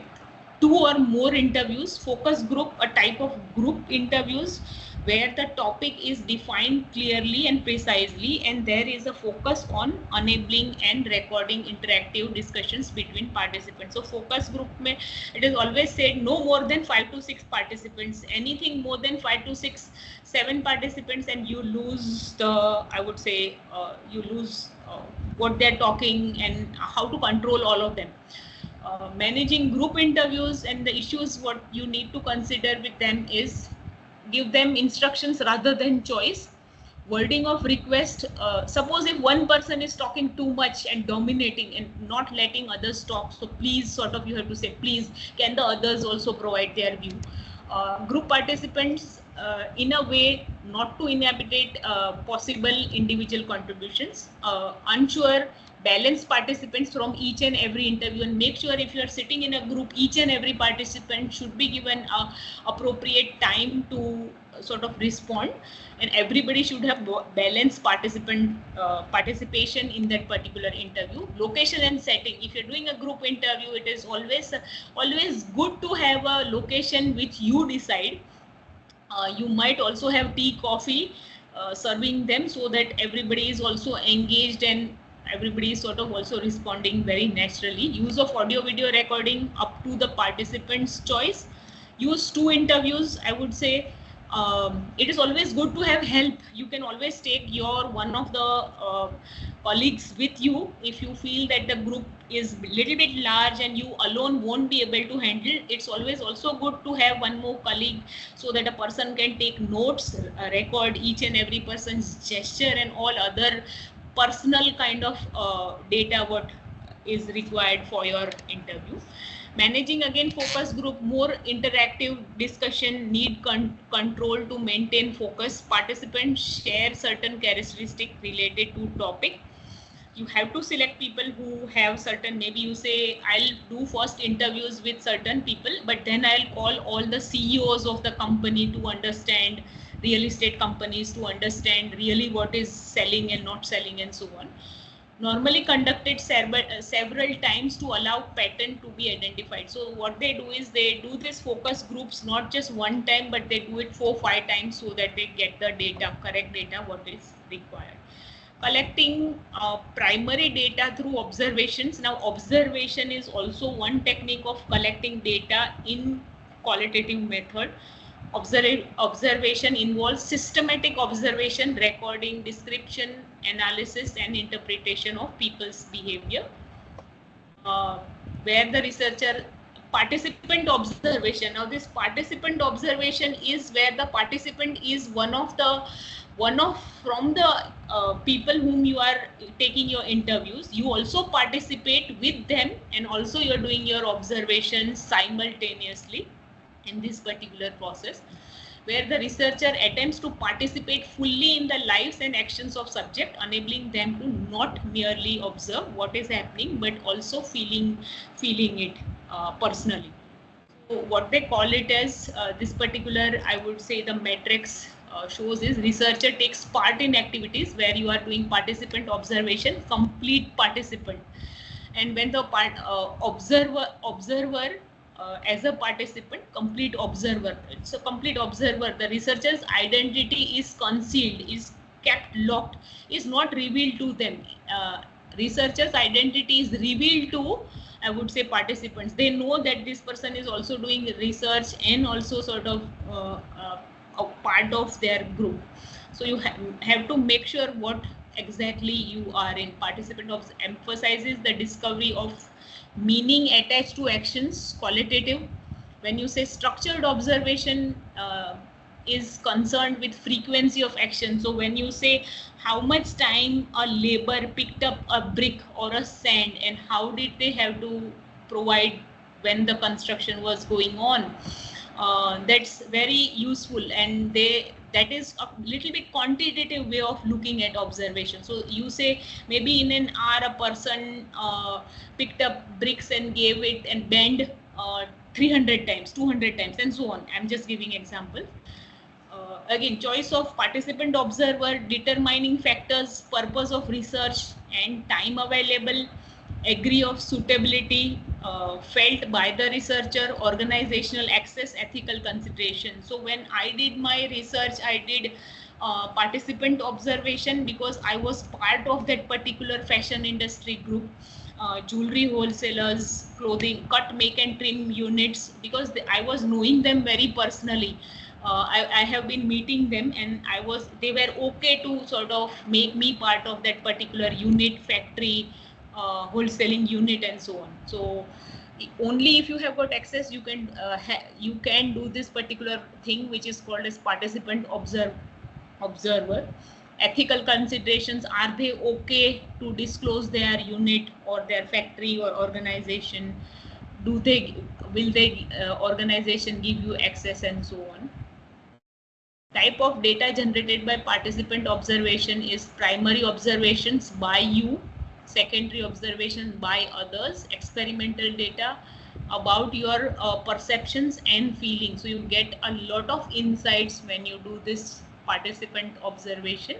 2 or more interviews. Focus group, a type of group interviews where the topic is defined clearly and precisely, and there is a focus on enabling and recording interactive discussions between participants. So focus group mein, it is always said no more than 5 to 6 participants. Anything more than 5 to 6, 7 participants, and you lose the, I would say, you lose what they're talking and how to control all of them. Managing group interviews and the issues, what you need to consider with them is give them instructions rather than choice. Wording of request, suppose if one person is talking too much and dominating and not letting others talk, so please, sort of you have to say, please, can the others also provide their view. Group participants, in a way not to inhibit possible individual contributions. Unsure, balance participants from each and every interview, and make sure if you are sitting in a group, each and every participant should be given appropriate time to sort of respond, and everybody should have balanced participation in that particular interview. Location and setting, if you're doing a group interview, it is always good to have a location which you decide. You might also have tea, coffee serving them, so that everybody is also engaged and everybody is sort of also responding very naturally. Use of audio video recording up to the participant's choice. use 2 interviews, I would say. It is always good to have help. You can always take your one of the colleagues with you if you feel that the group is a little bit large and you alone won't be able to handle. It's always also good to have one more colleague so that a person can take notes, record each and every person's gesture and all other personal kind of data what is required for your interview. Managing again focus group, more interactive discussion, need control to maintain focus. Participants share certain characteristics related to topic. You have to select people who have certain, maybe you say I'll do first interviews with certain people, but then I'll call all the CEOs of the company to understand, real estate companies to understand really what is selling and not selling and so on. Normally conducted several times to allow pattern to be identified. So what they do is they do this focus groups not just one time, but they do it 4-5 times so that they get the data, correct data what is required. Collecting primary data through observations. Now observation is also one technique of collecting data in qualitative method. Observation involves systematic observation, recording, description, analysis and interpretation of people's behavior, where the researcher participant observation. Now this participant observation is where the participant is one of from the people whom you are taking your interviews. You also participate with them and also you're doing your observations simultaneously in this particular process, where the researcher attempts to participate fully in the lives and actions of subject, enabling them to not merely observe what is happening, but also feeling it personally. So what they call it as this particular, I would say the matrix shows is researcher takes part in activities where you are doing participant observation, complete participant. And when the observer as a participant, complete observer. So complete observer, the researcher's identity is concealed, is kept locked, is not revealed to them. Researcher's identity is revealed to, I would say, participants. They know that this person is also doing research and also sort of a part of their group. So you have to make sure what exactly you are in. Participant emphasizes the discovery of meaning attached to actions, qualitative. When you say structured observation is concerned with frequency of action. So when you say how much time a labor picked up a brick or a sand and how did they have to provide when the construction was going on, that's very useful, and that is a little bit quantitative way of looking at observation. So you say maybe in an hour a person picked up bricks and gave it and bent 300 times, 200 times and so on. I'm just giving example. Again, choice of participant observer, determining factors, purpose of research and time available, degree of suitability felt by the researcher, organizational access, ethical consideration. So when I did my research, I did participant observation because I was part of that particular fashion industry group, jewelry wholesalers, clothing, cut, make and trim units, because I was knowing them very personally. I have been meeting them and they were okay to sort of make me part of that particular unit, factory, wholesaling unit and so on. So only if you have got access you can do this particular thing which is called as participant observer. Ethical considerations, are they okay to disclose their unit or their factory or organization? Will they organization give you access and so on? Type of data generated by participant observation is primary observations by you, secondary observations by others, experimental data about your perceptions and feelings. So you get a lot of insights when you do this participant observation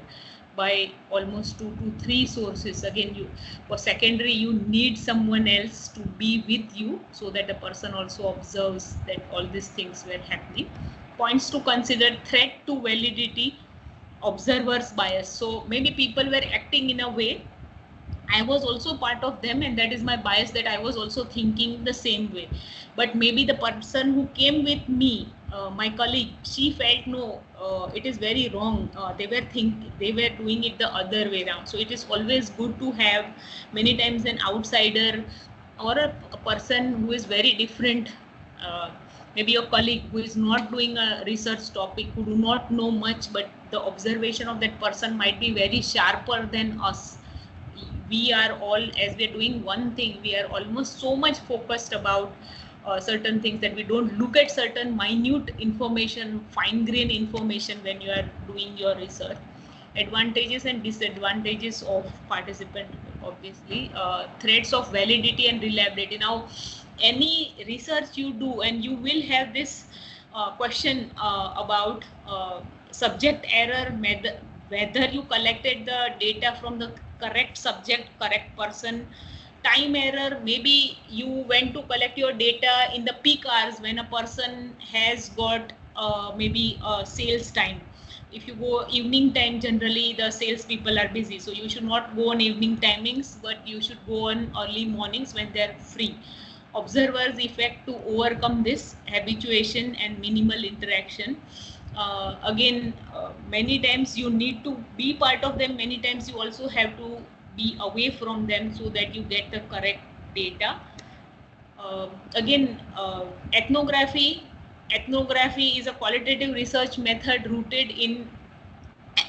by almost 2 to 3 sources. Again, for secondary you need someone else to be with you so that the person also observes that all these things were happening. Points to consider: threat to validity, observer's bias. So maybe people were acting in a way I was also part of them, and that is my bias, that I was also thinking the same way. But maybe the person who came with me, my colleague, she felt no, it is very wrong. They were doing it the other way around. So it is always good to have many times an outsider or a person who is very different. Maybe your colleague who is not doing a research topic, who do not know much, but the observation of that person might be very sharper than us. We are all, as we're doing one thing, we are almost so much focused about certain things that we don't look at certain minute information, fine-grained information when you are doing your research. Advantages and disadvantages of participant, obviously. Threats of validity and reliability. Now, any research you do, and you will have this question about subject error, whether you collected the data from the correct subject, correct person. Time error, maybe you went to collect your data in the peak hours when a person has got maybe sales time. If you go evening time, generally the sales people are busy, so you should not go on evening timings, but you should go on early mornings when they're free. Observers effect to overcome this habituation and minimal interaction. Again, many times you need to be part of them, many times you also have to be away from them so that you get the correct data. Again, ethnography is a qualitative research method rooted in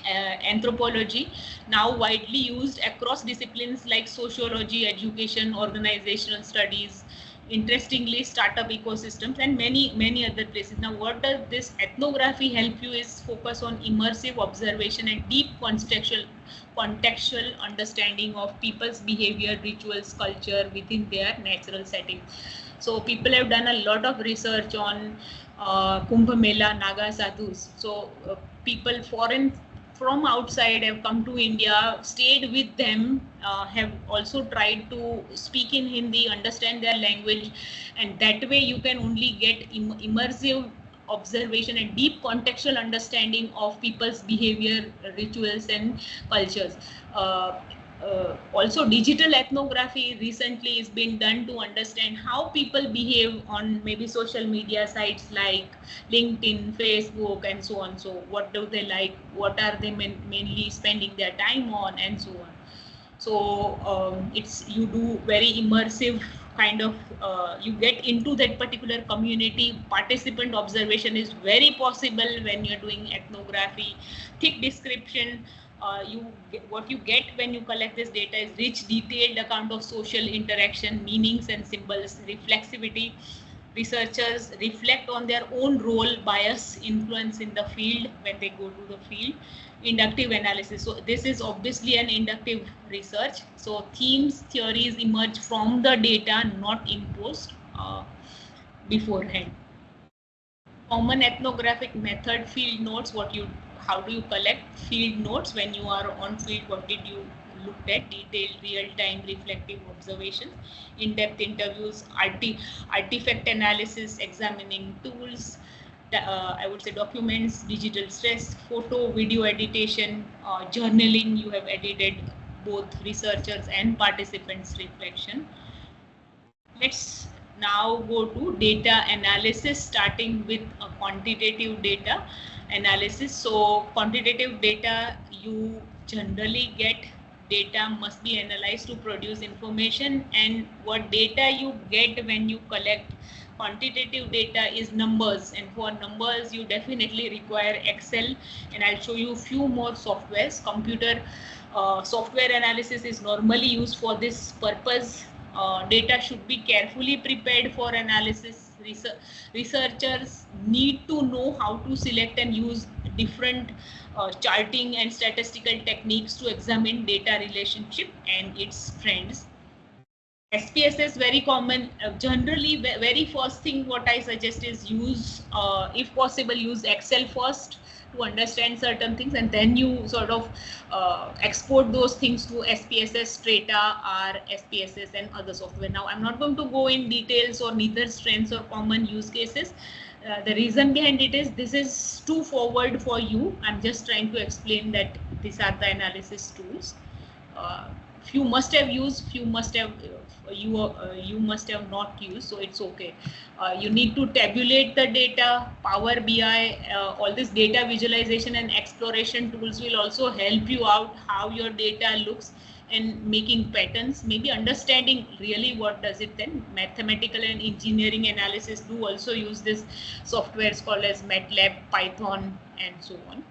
anthropology, now widely used across disciplines like sociology, education, organizational studies, interestingly startup ecosystems, and many other places. Now, what does this ethnography help you is focus on immersive observation and deep contextual understanding of people's behavior, rituals, culture within their natural setting. So people have done a lot of research on Kumbh Mela, Naga sadhus. So people foreign from outside have come to India, stayed with them, have also tried to speak in Hindi, understand their language, and that way you can only get immersive observation and deep contextual understanding of people's behavior, rituals, and cultures. Also, digital ethnography recently is being done to understand how people behave on maybe social media sites like LinkedIn, Facebook, and so on. So what do they like? What are they mainly spending their time on, and so on. So it's, you do very immersive kind of, you get into that particular community. Participant observation is very possible when you're doing ethnography. Thick description. What you get when you collect this data is rich, detailed account of social interaction, meanings and symbols, reflexivity. Researchers reflect on their own role, bias, influence in the field when they go to the field. Inductive analysis. So this is obviously an inductive research. So themes, theories emerge from the data, not imposed beforehand. Common ethnographic method: field notes. How do you collect field notes when you are on field? What did you look at? Detailed, real-time, reflective observations. In-depth interviews, artifact analysis, examining tools, I would say documents, digital stress, photo, video editation, journaling. You have edited both researchers and participants' reflection. Let's now go to data analysis, starting with a quantitative data analysis. So quantitative data, you generally get data must be analyzed to produce information, and what data you get when you collect quantitative data is numbers, and for numbers you definitely require Excel, and I'll show you a few more softwares. Computer software analysis is normally used for this purpose. Data should be carefully prepared for analysis. Researchers need to know how to select and use different charting and statistical techniques to examine data relationship and its trends. SPSS very common. Generally, very first thing what I suggest is use, if possible, use Excel first to understand certain things, and then you sort of export those things to SPSS, Strata, or SPSS, and other software. Now, I'm not going to go in details or neither strengths or common use cases. The reason behind it is this is too forward for you. I'm just trying to explain that these are the analysis tools. few must have used, few must have you must have not used, so it's okay. You need to tabulate the data. Power BI, all this data visualization and exploration tools will also help you out how your data looks and making patterns, maybe understanding really what does it then. Mathematical and engineering analysis do also use this softwares called as MATLAB, Python, and so on.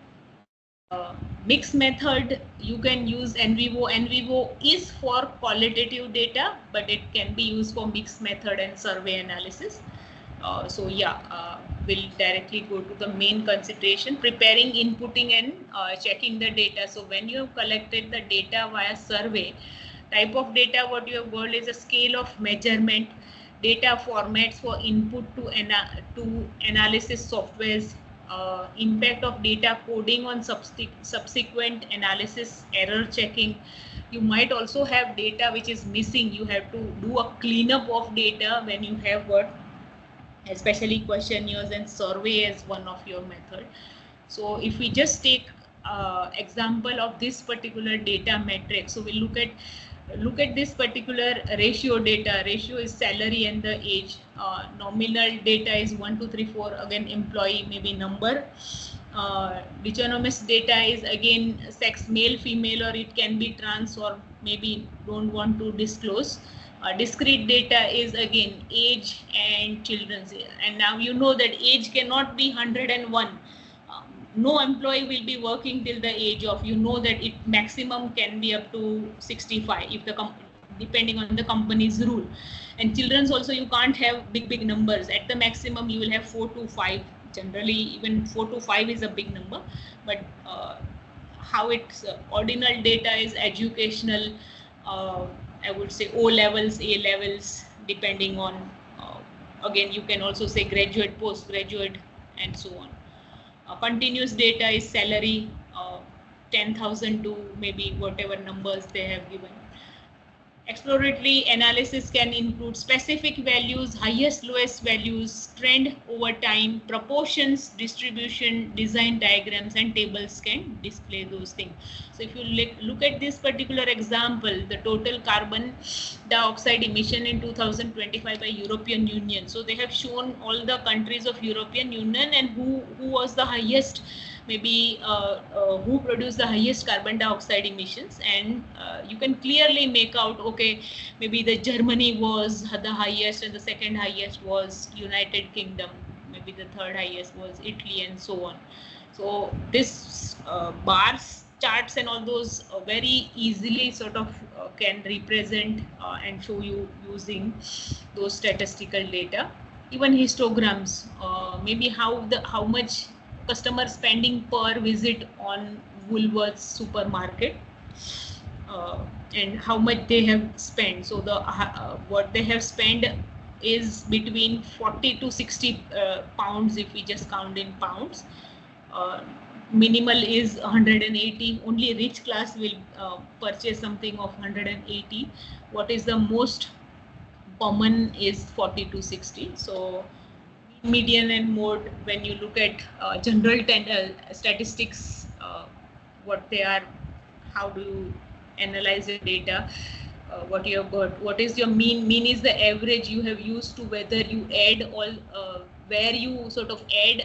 Mixed method, you can use NVivo. NVivo is for qualitative data, but it can be used for mixed method and survey analysis. So yeah, we'll directly go to the main consideration, preparing, inputting, and checking the data. So when you have collected the data via survey, type of data what you have got is a scale of measurement, data formats for input to analysis softwares, impact of data coding on subsequent analysis, error checking. You might also have data which is missing. You have to do a cleanup of data when you have got especially questionnaires and survey as one of your method. So if we just take example of this particular data metric, so we look at this particular ratio data. Ratio is salary and the age. Nominal data is 1, 2, 3, 4. Again, employee, maybe number. Determinist data is again sex, male, female, or it can be trans, or maybe don't want to disclose. Discrete data is again age and children's. And now you know that age cannot be 101. No employee will be working till the age of, you know that it maximum can be up to 65 if the depending on the company's rule. And children's also you can't have big numbers. At the maximum you will have 4 to 5. Generally even 4 to 5 is a big number, but how it's ordinal data is educational, I would say O levels, A levels, depending on, again, you can also say graduate, postgraduate, and so on. Continuous data is salary, 10,000 to maybe whatever numbers they have given. Exploratory analysis can include specific values, highest, lowest values, trend over time, proportions, distribution, design diagrams, and tables can display those things. So if you look at this particular example, the total carbon dioxide emission in 2025 by European Union. So they have shown all the countries of European Union and who was the highest, maybe who produced the highest carbon dioxide emissions, and you can clearly make out, okay, maybe the Germany was the highest and the second highest was United Kingdom, maybe the third highest was Italy, and so on. So this bars, charts, and all those very easily sort of can represent and show you using those statistical data. Even histograms, maybe how much customer spending per visit on Woolworths supermarket, and how much they have spent. So the what they have spent is between 40 to 60 pounds if we just count in pounds. Minimal is 180. Only rich class will purchase something of 180. What is the most common is 40 to 60. So median and mode, when you look at general statistics, what they are, how do you analyze your data, what you have got, what is your mean. Mean is the average you have used to whether you add all, where you sort of add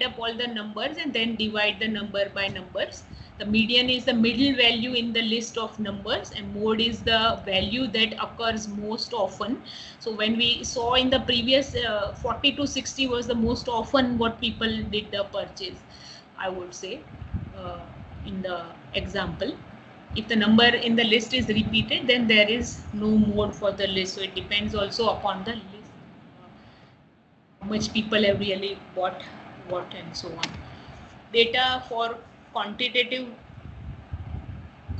up all the numbers and then divide the number by numbers. The median is the middle value in the list of numbers, and mode is the value that occurs most often. So when we saw in the previous 40 to 60 was the most often what people did the purchase, I would say, in the example. If the number in the list is repeated, then there is no mode for the list. So it depends also upon the list, how much people have really bought what and so on. Data for quantitative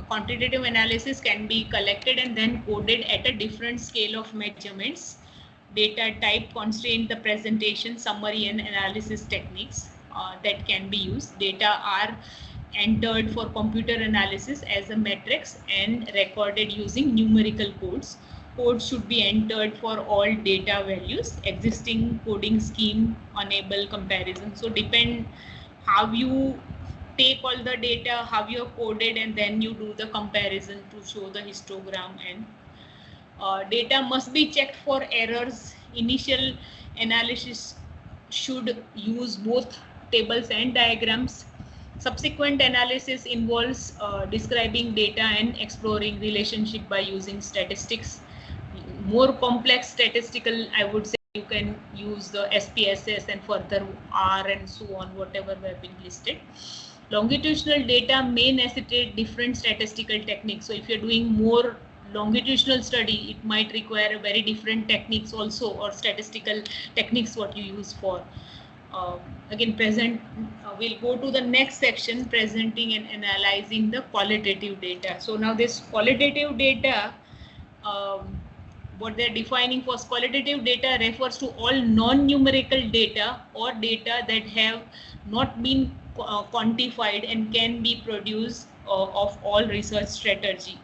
analysis can be collected and then coded at a different scale of measurements. Data type constraint the presentation, summary, and analysis techniques that can be used. Data are entered for computer analysis as a matrix and recorded using numerical codes. Codes should be entered for all data values. Existing coding scheme enable comparison. So depend how you take all the data, how you have coded, and then you do the comparison to show the histogram. And data must be checked for errors. Initial analysis should use both tables and diagrams. Subsequent analysis involves describing data and exploring relationship by using statistics. More complex statistical, I would say, you can use the SPSS and further R and so on, whatever have been listed. Longitudinal data may necessitate different statistical techniques. So if you're doing more longitudinal study, it might require a very different techniques also, or statistical techniques what you use for. Again, we'll go to the next section, presenting and analyzing the qualitative data. So now this qualitative data, what they're defining for qualitative data refers to all non-numerical data or data that have not been quantified and can be produced of all research strategy.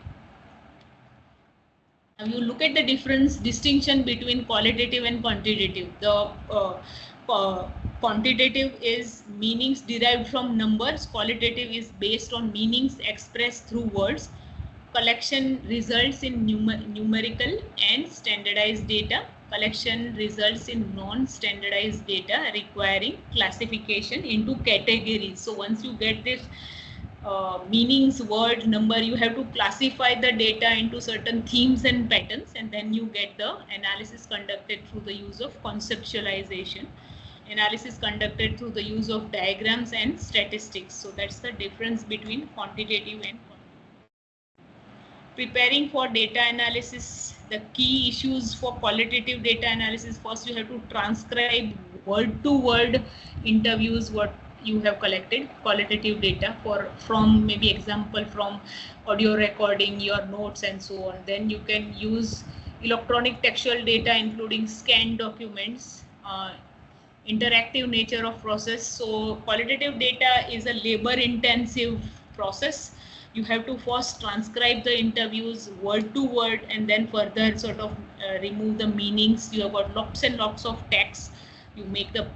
Now you look at the distinction between qualitative and quantitative. The quantitative is meanings derived from numbers. Qualitative is based on meanings expressed through words. Collection results in numerical and standardized data. Collection results in non-standardized data requiring classification into categories. So once you get this meanings, word, number, you have to classify the data into certain themes and patterns, and then you get the analysis conducted through the use of conceptualization. Analysis conducted through the use of diagrams and statistics. So that's the difference between quantitative and preparing for data analysis. The key issues for qualitative data analysis: first, you have to transcribe word to word interviews what you have collected, qualitative data from maybe example from audio recording, your notes and so on. Then you can use electronic textual data including scanned documents, interactive nature of process. So qualitative data is a labor intensive process. You have to first transcribe the interviews word to word and then further sort of remove the meanings. You have got lots and lots of text. You make the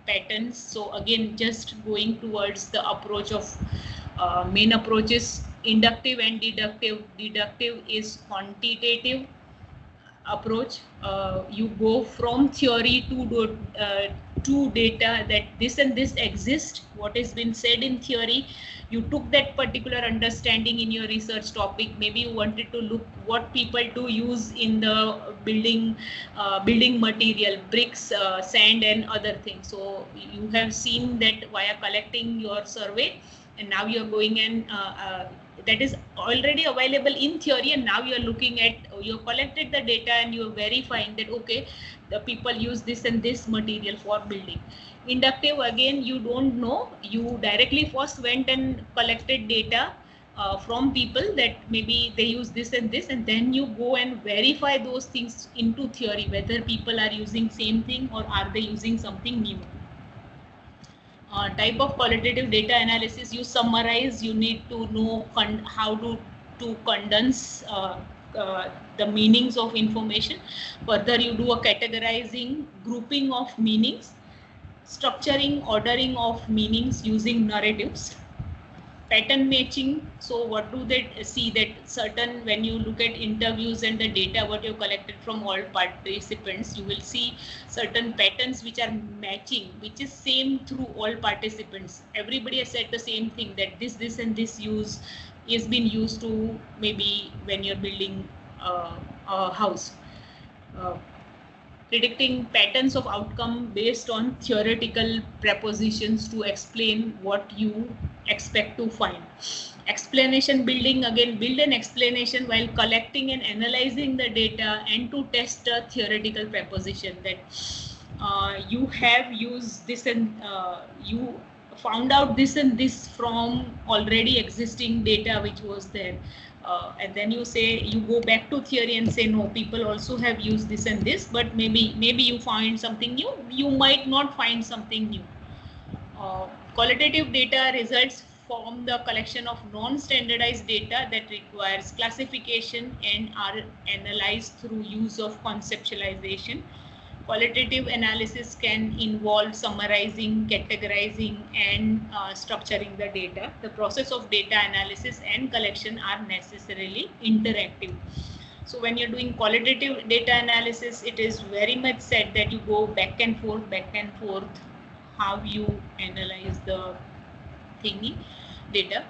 patterns. So again, just going towards the approach of main approaches, inductive and deductive. Deductive is quantitative approach. You go from theory to data, that this and this exist, what has been said in theory. You took that particular understanding in your research topic. Maybe you wanted to look what people do use in the building material, bricks, sand and other things. So you have seen that via collecting your survey, and now you're going and that is already available in theory, and now you're looking at, you collected the data and you're verifying that okay, the people use this and this material for building. Inductive, again, you don't know, you directly first went and collected data from people that maybe they use this and this, and then you go and verify those things into theory, whether people are using same thing or are they using something new. Type of qualitative data analysis: you summarize, you need to know how to condense the meanings of information. Further, you do a categorizing, grouping of meanings, structuring, ordering of meanings using narratives. Pattern matching. So what do they see? That certain, when you look at interviews and the data what you collected from all participants, you will see certain patterns which are matching, which is same through all participants. Everybody has said the same thing, that this and this use is been used to maybe when you're building a house. Predicting patterns of outcome based on theoretical propositions to explain what you expect to find. Explanation building, again, build an explanation while collecting and analyzing the data, and to test a theoretical proposition that you have used this and you found out this and this from already existing data which was there. And then you say, you go back to theory and say, no, people also have used this and this, but maybe you find something new, you might not find something new. Qualitative data results from the collection of non-standardized data that requires classification and are analyzed through use of conceptualization. qualitative analysis can involve summarizing, categorizing, and structuring the data. The process of data analysis and collection are necessarily interactive. So when you're doing qualitative data analysis, it is very much said that you go back and forth, how you analyze the thingy data.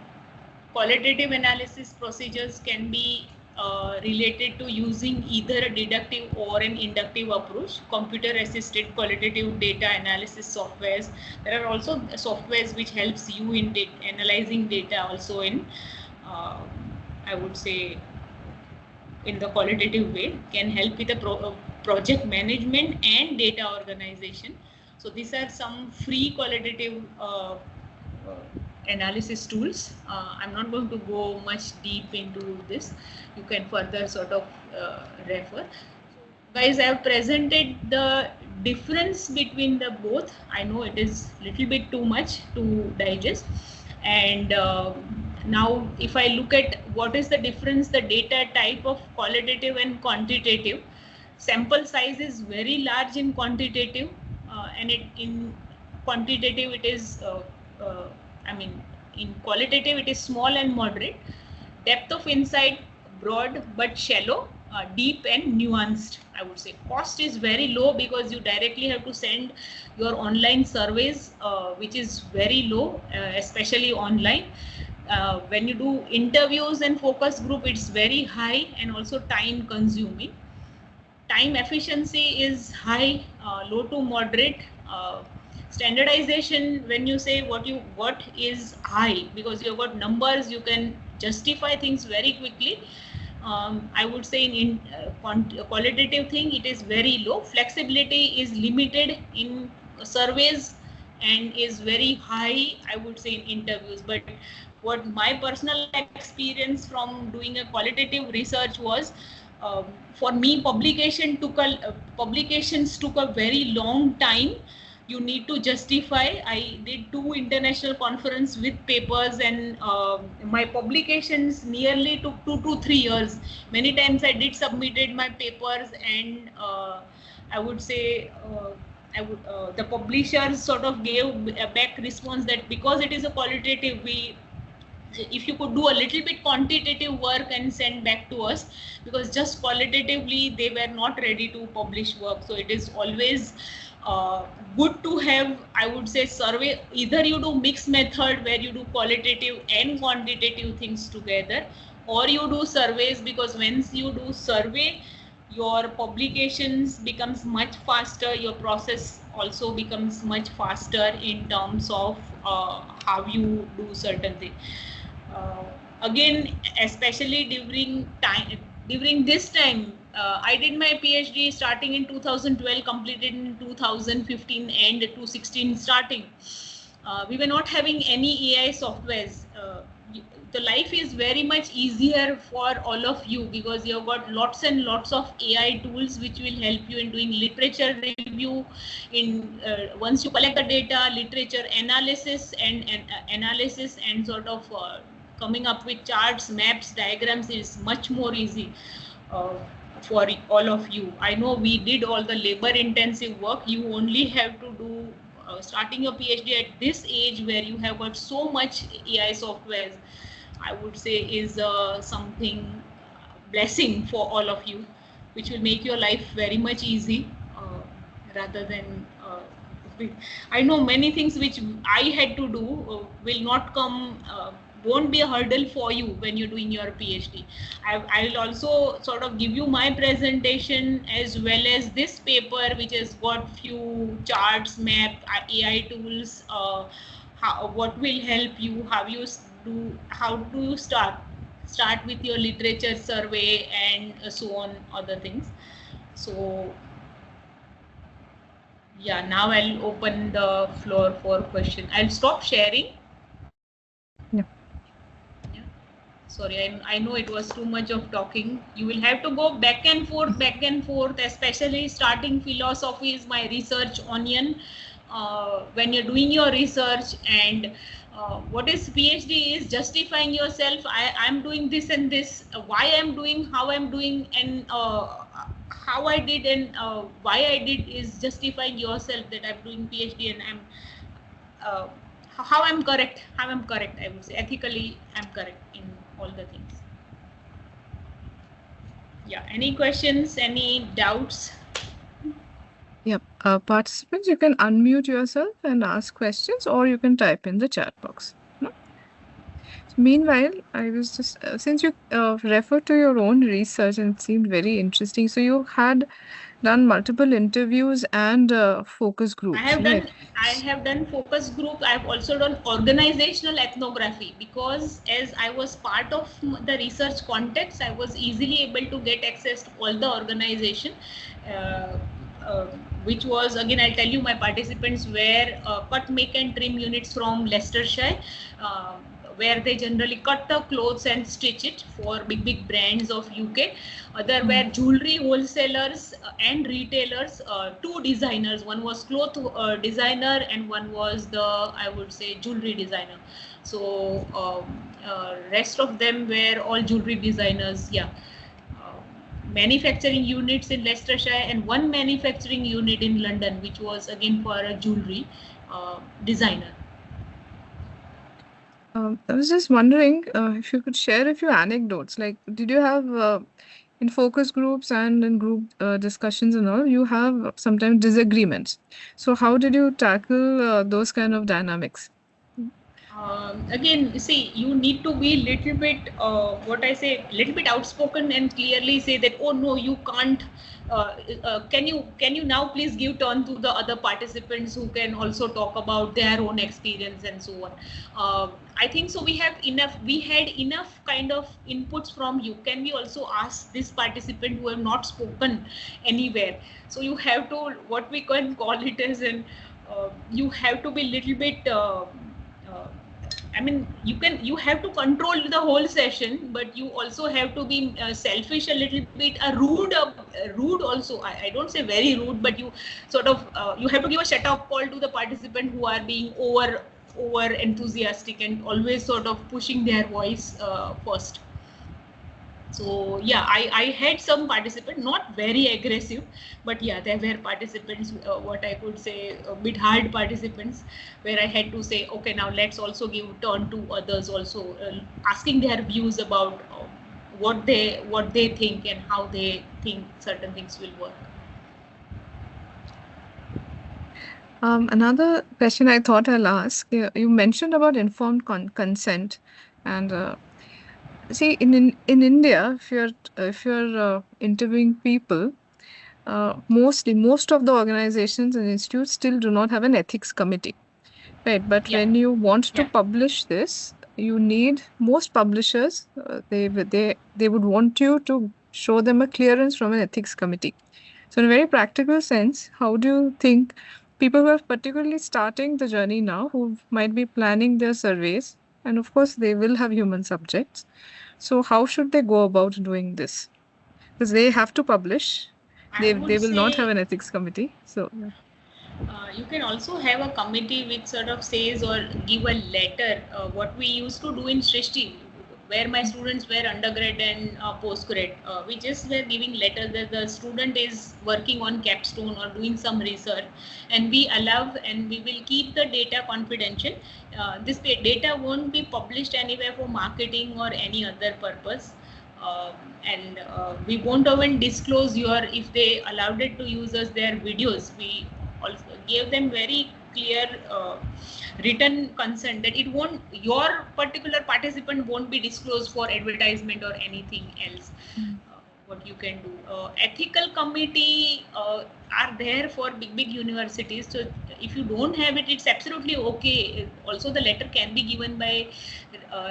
Qualitative analysis procedures can be related to using either a deductive or an inductive approach. Computer assisted qualitative data analysis softwares. There are also softwares which helps you in analyzing data also in I would say in the qualitative way, can help with the project management and data organization. So these are some free qualitative analysis tools. I'm not going to go much deep into this. You can further sort of refer. Guys, I have presented the difference between the both. I know it is little bit too much to digest. And now if I look at what is the difference, the data type of qualitative and quantitative, sample size is very large in quantitative, and in quantitative it is in qualitative it is small and moderate. Depth of insight broad but shallow, deep and nuanced, I would say. Cost is very low because you directly have to send your online surveys, which is very low, especially online. When you do interviews and focus group, it's very high and also time consuming. Time efficiency is high, low to moderate. Standardization, when you say what is high, because you've got numbers, you can justify things very quickly. I would say in qualitative thing, it is very low. Flexibility is limited in surveys and is very high, I would say, in interviews. But what my personal experience from doing a qualitative research was, for me, publications took a very long time. You need to justify. I did 2 international conferences with papers, and my publications nearly took 2 to 3 years. Many times I did submitted my papers, and I would say the publishers sort of gave a back response that because it is a qualitative, if you could do a little bit quantitative work and send back to us, because just qualitatively they were not ready to publish work. So it is always good to have, I would say, survey. Either you do mixed method where you do qualitative and quantitative things together, or you do surveys, because once you do survey, your publications becomes much faster, your process also becomes much faster in terms of how you do certain things. Again, especially during this time, I did my PhD starting in 2012, completed in 2015, and 2016 starting. We were not having any AI softwares. The life is very much easier for all of you because you've got lots and lots of AI tools which will help you in doing literature review. In once you collect the data, literature analysis and sort of coming up with charts, maps, diagrams is much more easy for all of you. I know we did all the labor-intensive work. You only have to do starting your PhD at this age where you have got so much AI software, I would say is something blessing for all of you, which will make your life very much easy rather than I know many things which I had to do will not come, won't be a hurdle for you when you're doing your PhD. I'll also sort of give you my presentation as well as this paper, which has got few charts, map, AI tools, what will help you, how do you start with your literature survey and so on, other things. So yeah, now I'll open the floor for question. I'll stop sharing. Yeah. Sorry, I know it was too much of talking. You will have to go back and forth, especially starting philosophy is my research onion. When you're doing your research, and what is PhD is justifying yourself. I'm doing this and this, why I'm doing, how I'm doing, and how I did and why I did is justifying yourself that I'm doing PhD and I'm how I'm correct. How I'm correct, I would say. Ethically, I'm correct in all the things. Yeah. Any questions? Any doubts? Yep. Participants, you can unmute yourself and ask questions, or you can type in the chat box. No? Meanwhile, I was just since you referred to your own research and it seemed very interesting. So you had done multiple interviews and focus groups, right? I have done focus group. I have also done organizational ethnography, because as I was part of the research context, I was easily able to get access to all the organization, which was, again, I'll tell you, my participants were cut, make and trim units from Leicestershire, where they generally cut the clothes and stitch it for big brands of UK. There were jewelry wholesalers and retailers, two designers. One was cloth designer and one was the, I would say, jewelry designer. So rest of them were all jewelry designers. Yeah. Manufacturing units in Leicestershire and one manufacturing unit in London, which was again for a jewelry designer. I was just wondering if you could share a few anecdotes. Like, did you have in focus groups and in group discussions and all, you have sometimes disagreements. So how did you tackle those kind of dynamics? Again, see, you need to be little bit, little bit outspoken and clearly say that, oh no, you can't. Can you now please give turn to the other participants who can also talk about their own experience and so on. I think so. We had enough kind of inputs from you. Can we also ask this participant who have not spoken anywhere? So you have to, what we can call it as an, you have to be little bit. I mean, you have to control the whole session, but you also have to be selfish a little bit, rude also. I don't say very rude, but you sort of you have to give a shut up call to the participant who are being over enthusiastic and always sort of pushing their voice first. So yeah, I had some participants, not very aggressive, but yeah, there were participants, what I could say, a bit hard participants, where I had to say, okay, now let's also give turn to others also, asking their views about what they think and how they think certain things will work. Another question I thought I'll ask, you mentioned about informed consent, and see, in India, if you're interviewing people, most of the organizations and institutes still do not have an ethics committee, right? But when you want to publish this, you need, most publishers, they would want you to show them a clearance from an ethics committee. So in a very practical sense, how do you think people who are particularly starting the journey now, who might be planning their surveys, and of course they will have human subjects, so how should they go about doing this? Because they have to publish. They will not have an ethics committee. So you can also have a committee which sort of says or give a letter. What we used to do in Srishti, where my students were undergrad and postgrad, we just were giving letter that the student is working on capstone or doing some research, and we allow and we will keep the data confidential. This data won't be published anywhere for marketing or any other purpose. And we won't even disclose if they allowed it to use us their videos. We also gave them very clear written consent that it won't, your particular participant won't be disclosed for advertisement or anything else. What you can do. Ethical committee are there for big universities. So if you don't have it, it's absolutely okay. Also, the letter can be given by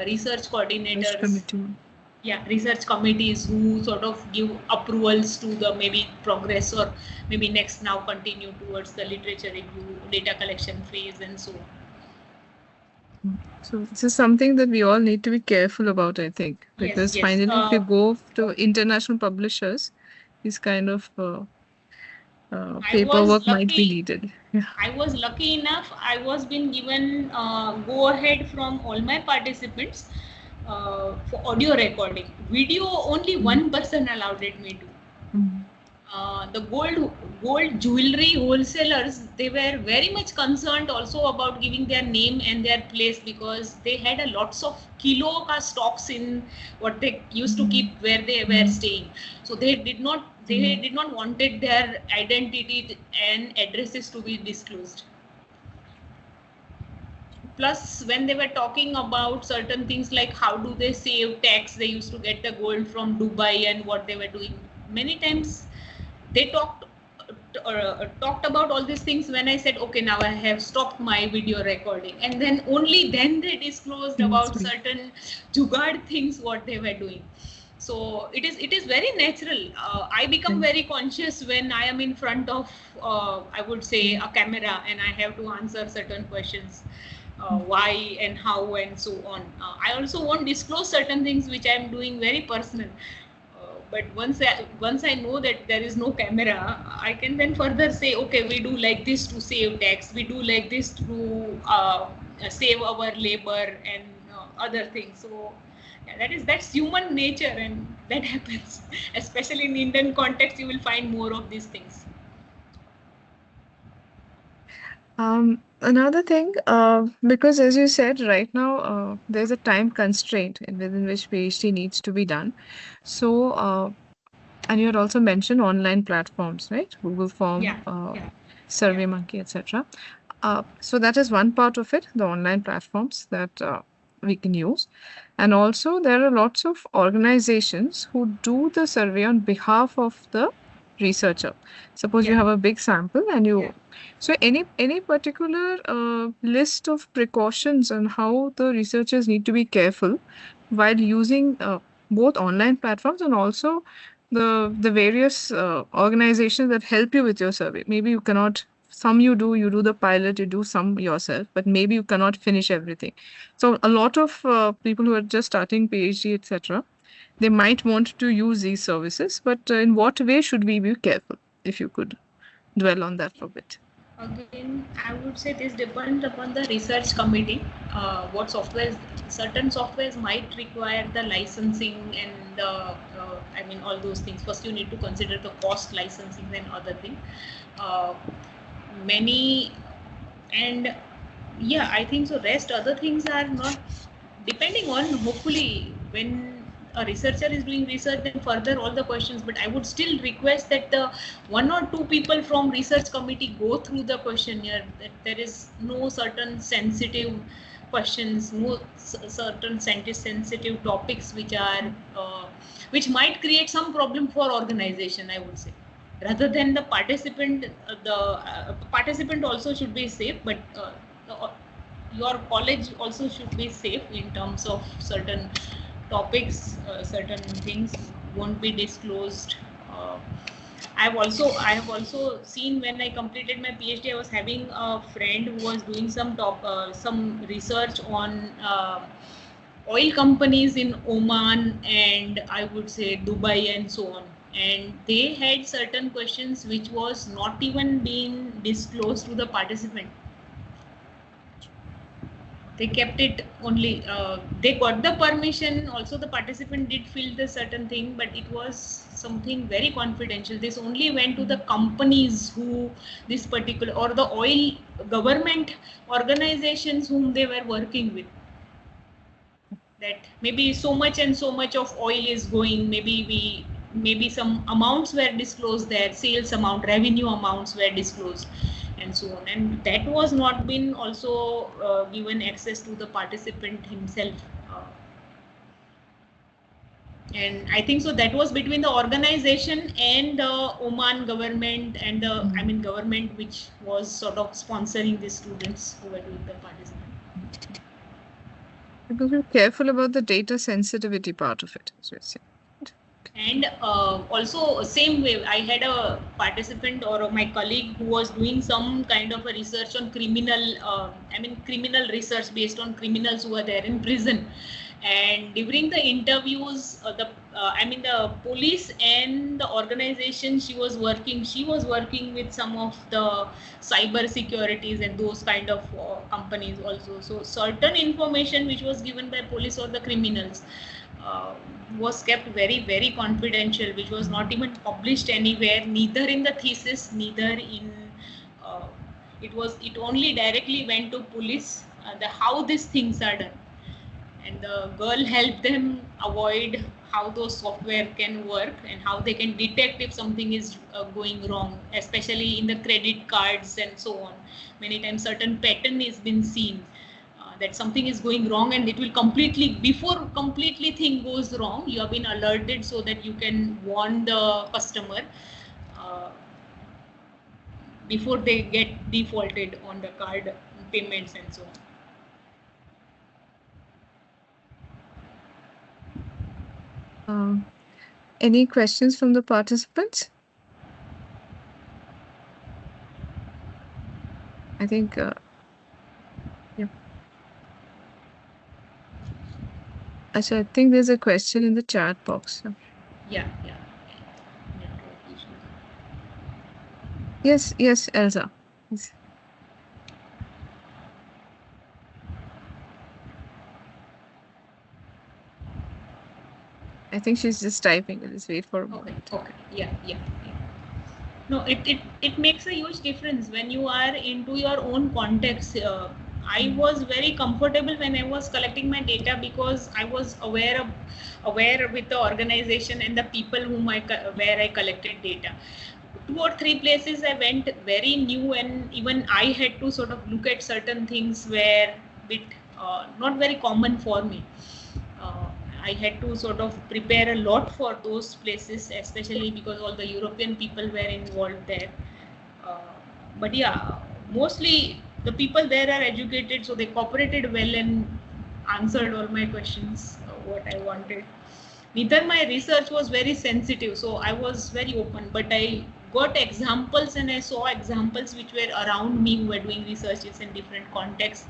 research coordinators. Yeah, research committees who sort of give approvals to the maybe progress or maybe next now continue towards the literature review, data collection phase and so on. So this is something that we all need to be careful about, I think, because finally if you go to international publishers, this kind of paperwork might be needed. Yeah. I was lucky enough, I was being given go ahead from all my participants for audio recording. Video, only one person allowed it me to. the gold jewelry wholesalers, they were very much concerned also about giving their name and their place, because they had a lots of kilo ka stocks in what they used to keep where they were staying. So they did not wanted their identity and addresses to be disclosed. Plus, when they were talking about certain things like how do they save tax, they used to get the gold from Dubai and what they were doing. Many times they talked about all these things when I said, okay, now I have stopped my video recording, and then only then they disclosed about certain jugaad things what they were doing. So it is very natural. I become very conscious when I am in front of I would say a camera and I have to answer certain questions. Why and how and so on. I also won't disclose certain things which I am doing very personal. But once I know that there is no camera, I can then further say, okay, we do like this to save tax, we do like this to save our labor and other things. So yeah, that's human nature, and that happens. Especially in Indian context, you will find more of these things. Another thing, because as you said, right now there's a time constraint within which PhD needs to be done. So, and you had also mentioned online platforms, right? Google Form, SurveyMonkey, etc. So that is one part of it, the online platforms that we can use. And also there are lots of organizations who do the survey on behalf of the researcher. Suppose you have a big sample and you so any particular list of precautions on how the researchers need to be careful while using both online platforms and also the various organizations that help you with your survey. Maybe you cannot, some you do the pilot, you do some yourself, but maybe you cannot finish everything. So a lot of people who are just starting PhD, etc., they might want to use these services, but in what way should we be careful? If you could dwell on that for a bit. Again, I would say this depends upon the research committee. What softwares, certain softwares might require the licensing and I mean all those things. First, you need to consider the cost, licensing, and other thing. Many and yeah, I think so. Rest other things are not depending on. Hopefully, when a researcher is doing research, then further all the questions, but I would still request that the one or two people from research committee go through the questionnaire, that there is no certain sensitive questions, no certain sensitive topics which are which might create some problem for organization, I would say, rather than the participant. The participant also should be safe, but your college also should be safe in terms of certain topics, certain things won't be disclosed. I have also seen when I completed my PhD, I was having a friend who was doing some research on oil companies in Oman and I would say Dubai and so on. And they had certain questions which was not even being disclosed to the participant. They kept it only, they got the permission, also the participant did fill the certain thing, but it was something very confidential. This only went to the companies who this particular, or the oil government organizations whom they were working with. That maybe so much and so much of oil is going, maybe some amounts were disclosed there, sales amount, revenue amounts were disclosed, and so on, and that was not been also given access to the participant himself. And I think so that was between the organization and the Oman government and the I mean government which was sort of sponsoring the students who were doing the participant. Because we're careful about the data sensitivity part of it, as we say. And also same way, I had a participant or my colleague who was doing some kind of a research on criminal, criminal research based on criminals who are there in prison. And during the interviews, the police and the organization she was working with some of the cyber securities and those kind of companies also. So certain information which was given by police or the criminals, was kept very, very confidential, which was not even published anywhere, neither in the thesis, neither in it only directly went to police, how these things are done. And the girl helped them avoid how those software can work and how they can detect if something is going wrong, especially in the credit cards and so on. Many times certain pattern is been seen that something is going wrong, and it will before completely thing goes wrong, you have been alerted so that you can warn the customer before they get defaulted on the card payments and so on. Any questions from the participants? I think, yeah. Actually, I think there's a question in the chat box. Yeah. Yes, Elsa. Yes. I think she's just typing. Let's wait for a moment. Okay. Yeah. No, it makes a huge difference when you are into your own context. I was very comfortable when I was collecting my data because I was aware with the organization and the people where I collected data. 2 or 3 places I went very new, and even I had to sort of look at certain things where bit not very common for me. I had to sort of prepare a lot for those places, especially because all the European people were involved there. But yeah, mostly the people there are educated, so they cooperated well and answered all my questions, what I wanted. Neither my research was very sensitive, so I was very open, but I got examples and I saw examples which were around me who were doing researches in different contexts,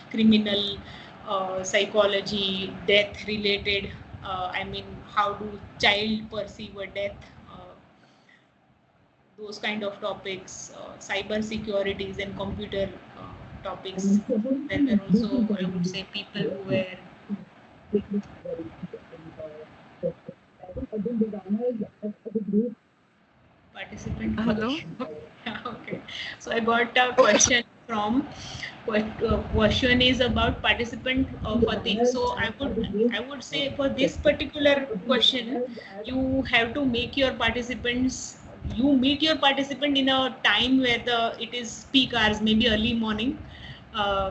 criminal, psychology, death related, how do child perceive a death, those kind of topics, cyber securities and computer topics. There were also, I would say, people who were participant. Hello. Okay, so I got a question from. Question is about participant for this. So I would say for this particular question, you have to make your participants. You meet your participant in a time where it is peak hours, maybe early morning.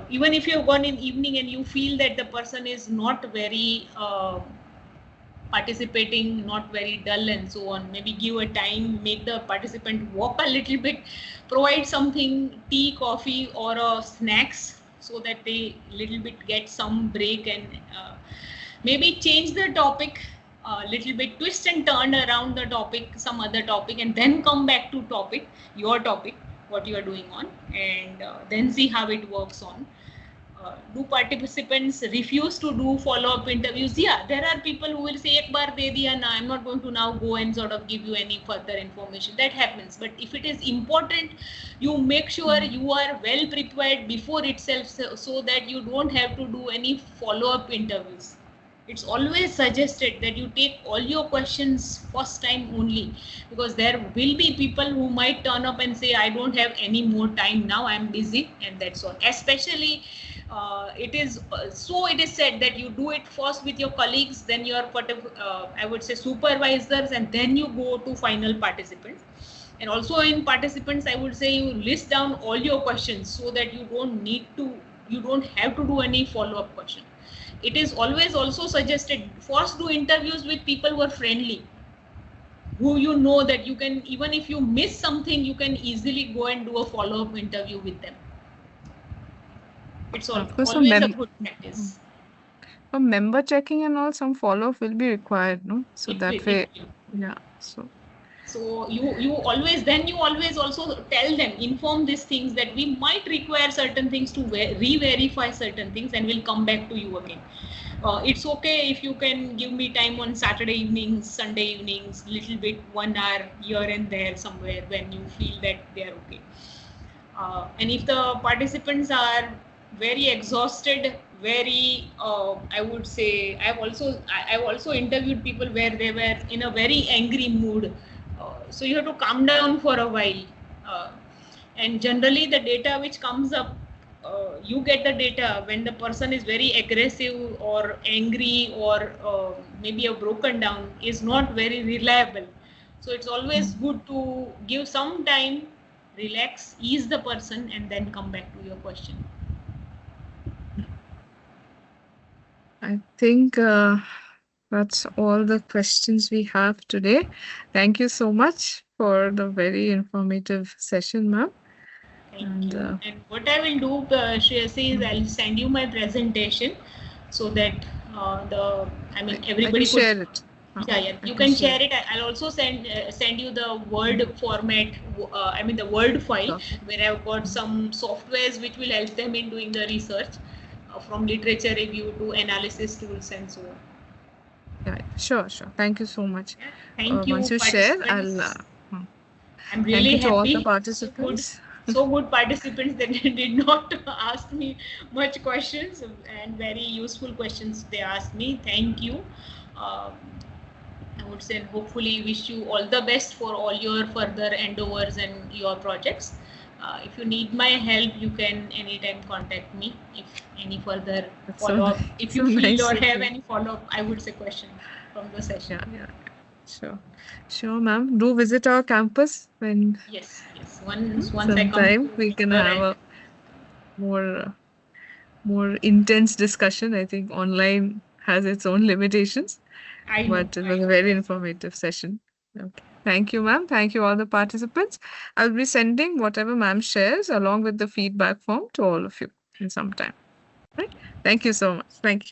Even if you've gone in evening and you feel that the person is not very participating, not very dull and so on, maybe give a time, make the participant walk a little bit, provide something, tea, coffee or snacks, so that they little bit get some break, and maybe change the topic a little bit, twist and turn around the topic, some other topic, and then come back to your topic, what you are doing on, and then see how it works on. Do participants refuse to do follow-up interviews? Yeah, there are people who will say, "Ek baar de diya na, I'm not going to now go and sort of give you any further information." That happens. But if it is important, you make sure you are well prepared before itself, so that you don't have to do any follow-up interviews. It's always suggested that you take all your questions first time only, because there will be people who might turn up and say, "I don't have any more time now, I'm busy," and that's all. Especially it is said that you do it first with your colleagues, then your I would say supervisors, and then you go to final participants. And also in participants, I would say you list down all your questions so that you don't have to do any follow-up question. It is always also suggested first do interviews with people who are friendly, who you know that you can, even if you miss something, you can easily go and do a follow-up interview with them. It's always a good practice. For member checking and all, some follow-up will be required, no? So that way, yeah. So you always also tell them, inform these things that we might require certain things to re-verify certain things, and we'll come back to you again. It's okay if you can give me time on Saturday evenings, Sunday evenings, little bit, 1 hour here and there somewhere when you feel that they are okay. And if the participants are very exhausted very, I would say, I've also interviewed people where they were in a very angry mood. So you have to calm down for a while. And generally the data which comes up, you get the data when the person is very aggressive or angry or maybe a broken down, is not very reliable. So it's always good to give some time, relax, ease the person, and then come back to your question. I think that's all the questions we have today. Thank you so much for the very informative session, ma'am. Thank you. And what I will do, Shreyasi, is I'll send you my presentation so that everybody I can share it. Yeah, you can share it. I'll also send you the Word format. The Word file where I've got some softwares which will help them in doing the research, from literature review to analysis tools and so on. Yeah, sure. Thank you so much. Yeah. Thank you. Once you share, I'm really happy. To all the participants. So good participants that did not ask me much questions, and very useful questions they asked me. Thank you. I would say, hopefully wish you all the best for all your further endeavors and your projects. If you need my help, you can anytime contact me if any further follow-up. If you feel or have any follow-up, I would say, question from the session. Yeah. Sure, ma'am. Do visit our campus when. Yes. Once sometime we can have a more intense discussion. I think online has its own limitations. But it was a very informative session. Okay. Thank you, ma'am. Thank you, all the participants. I'll be sending whatever ma'am shares along with the feedback form to all of you in some time. Right? Thank you so much. Thank you.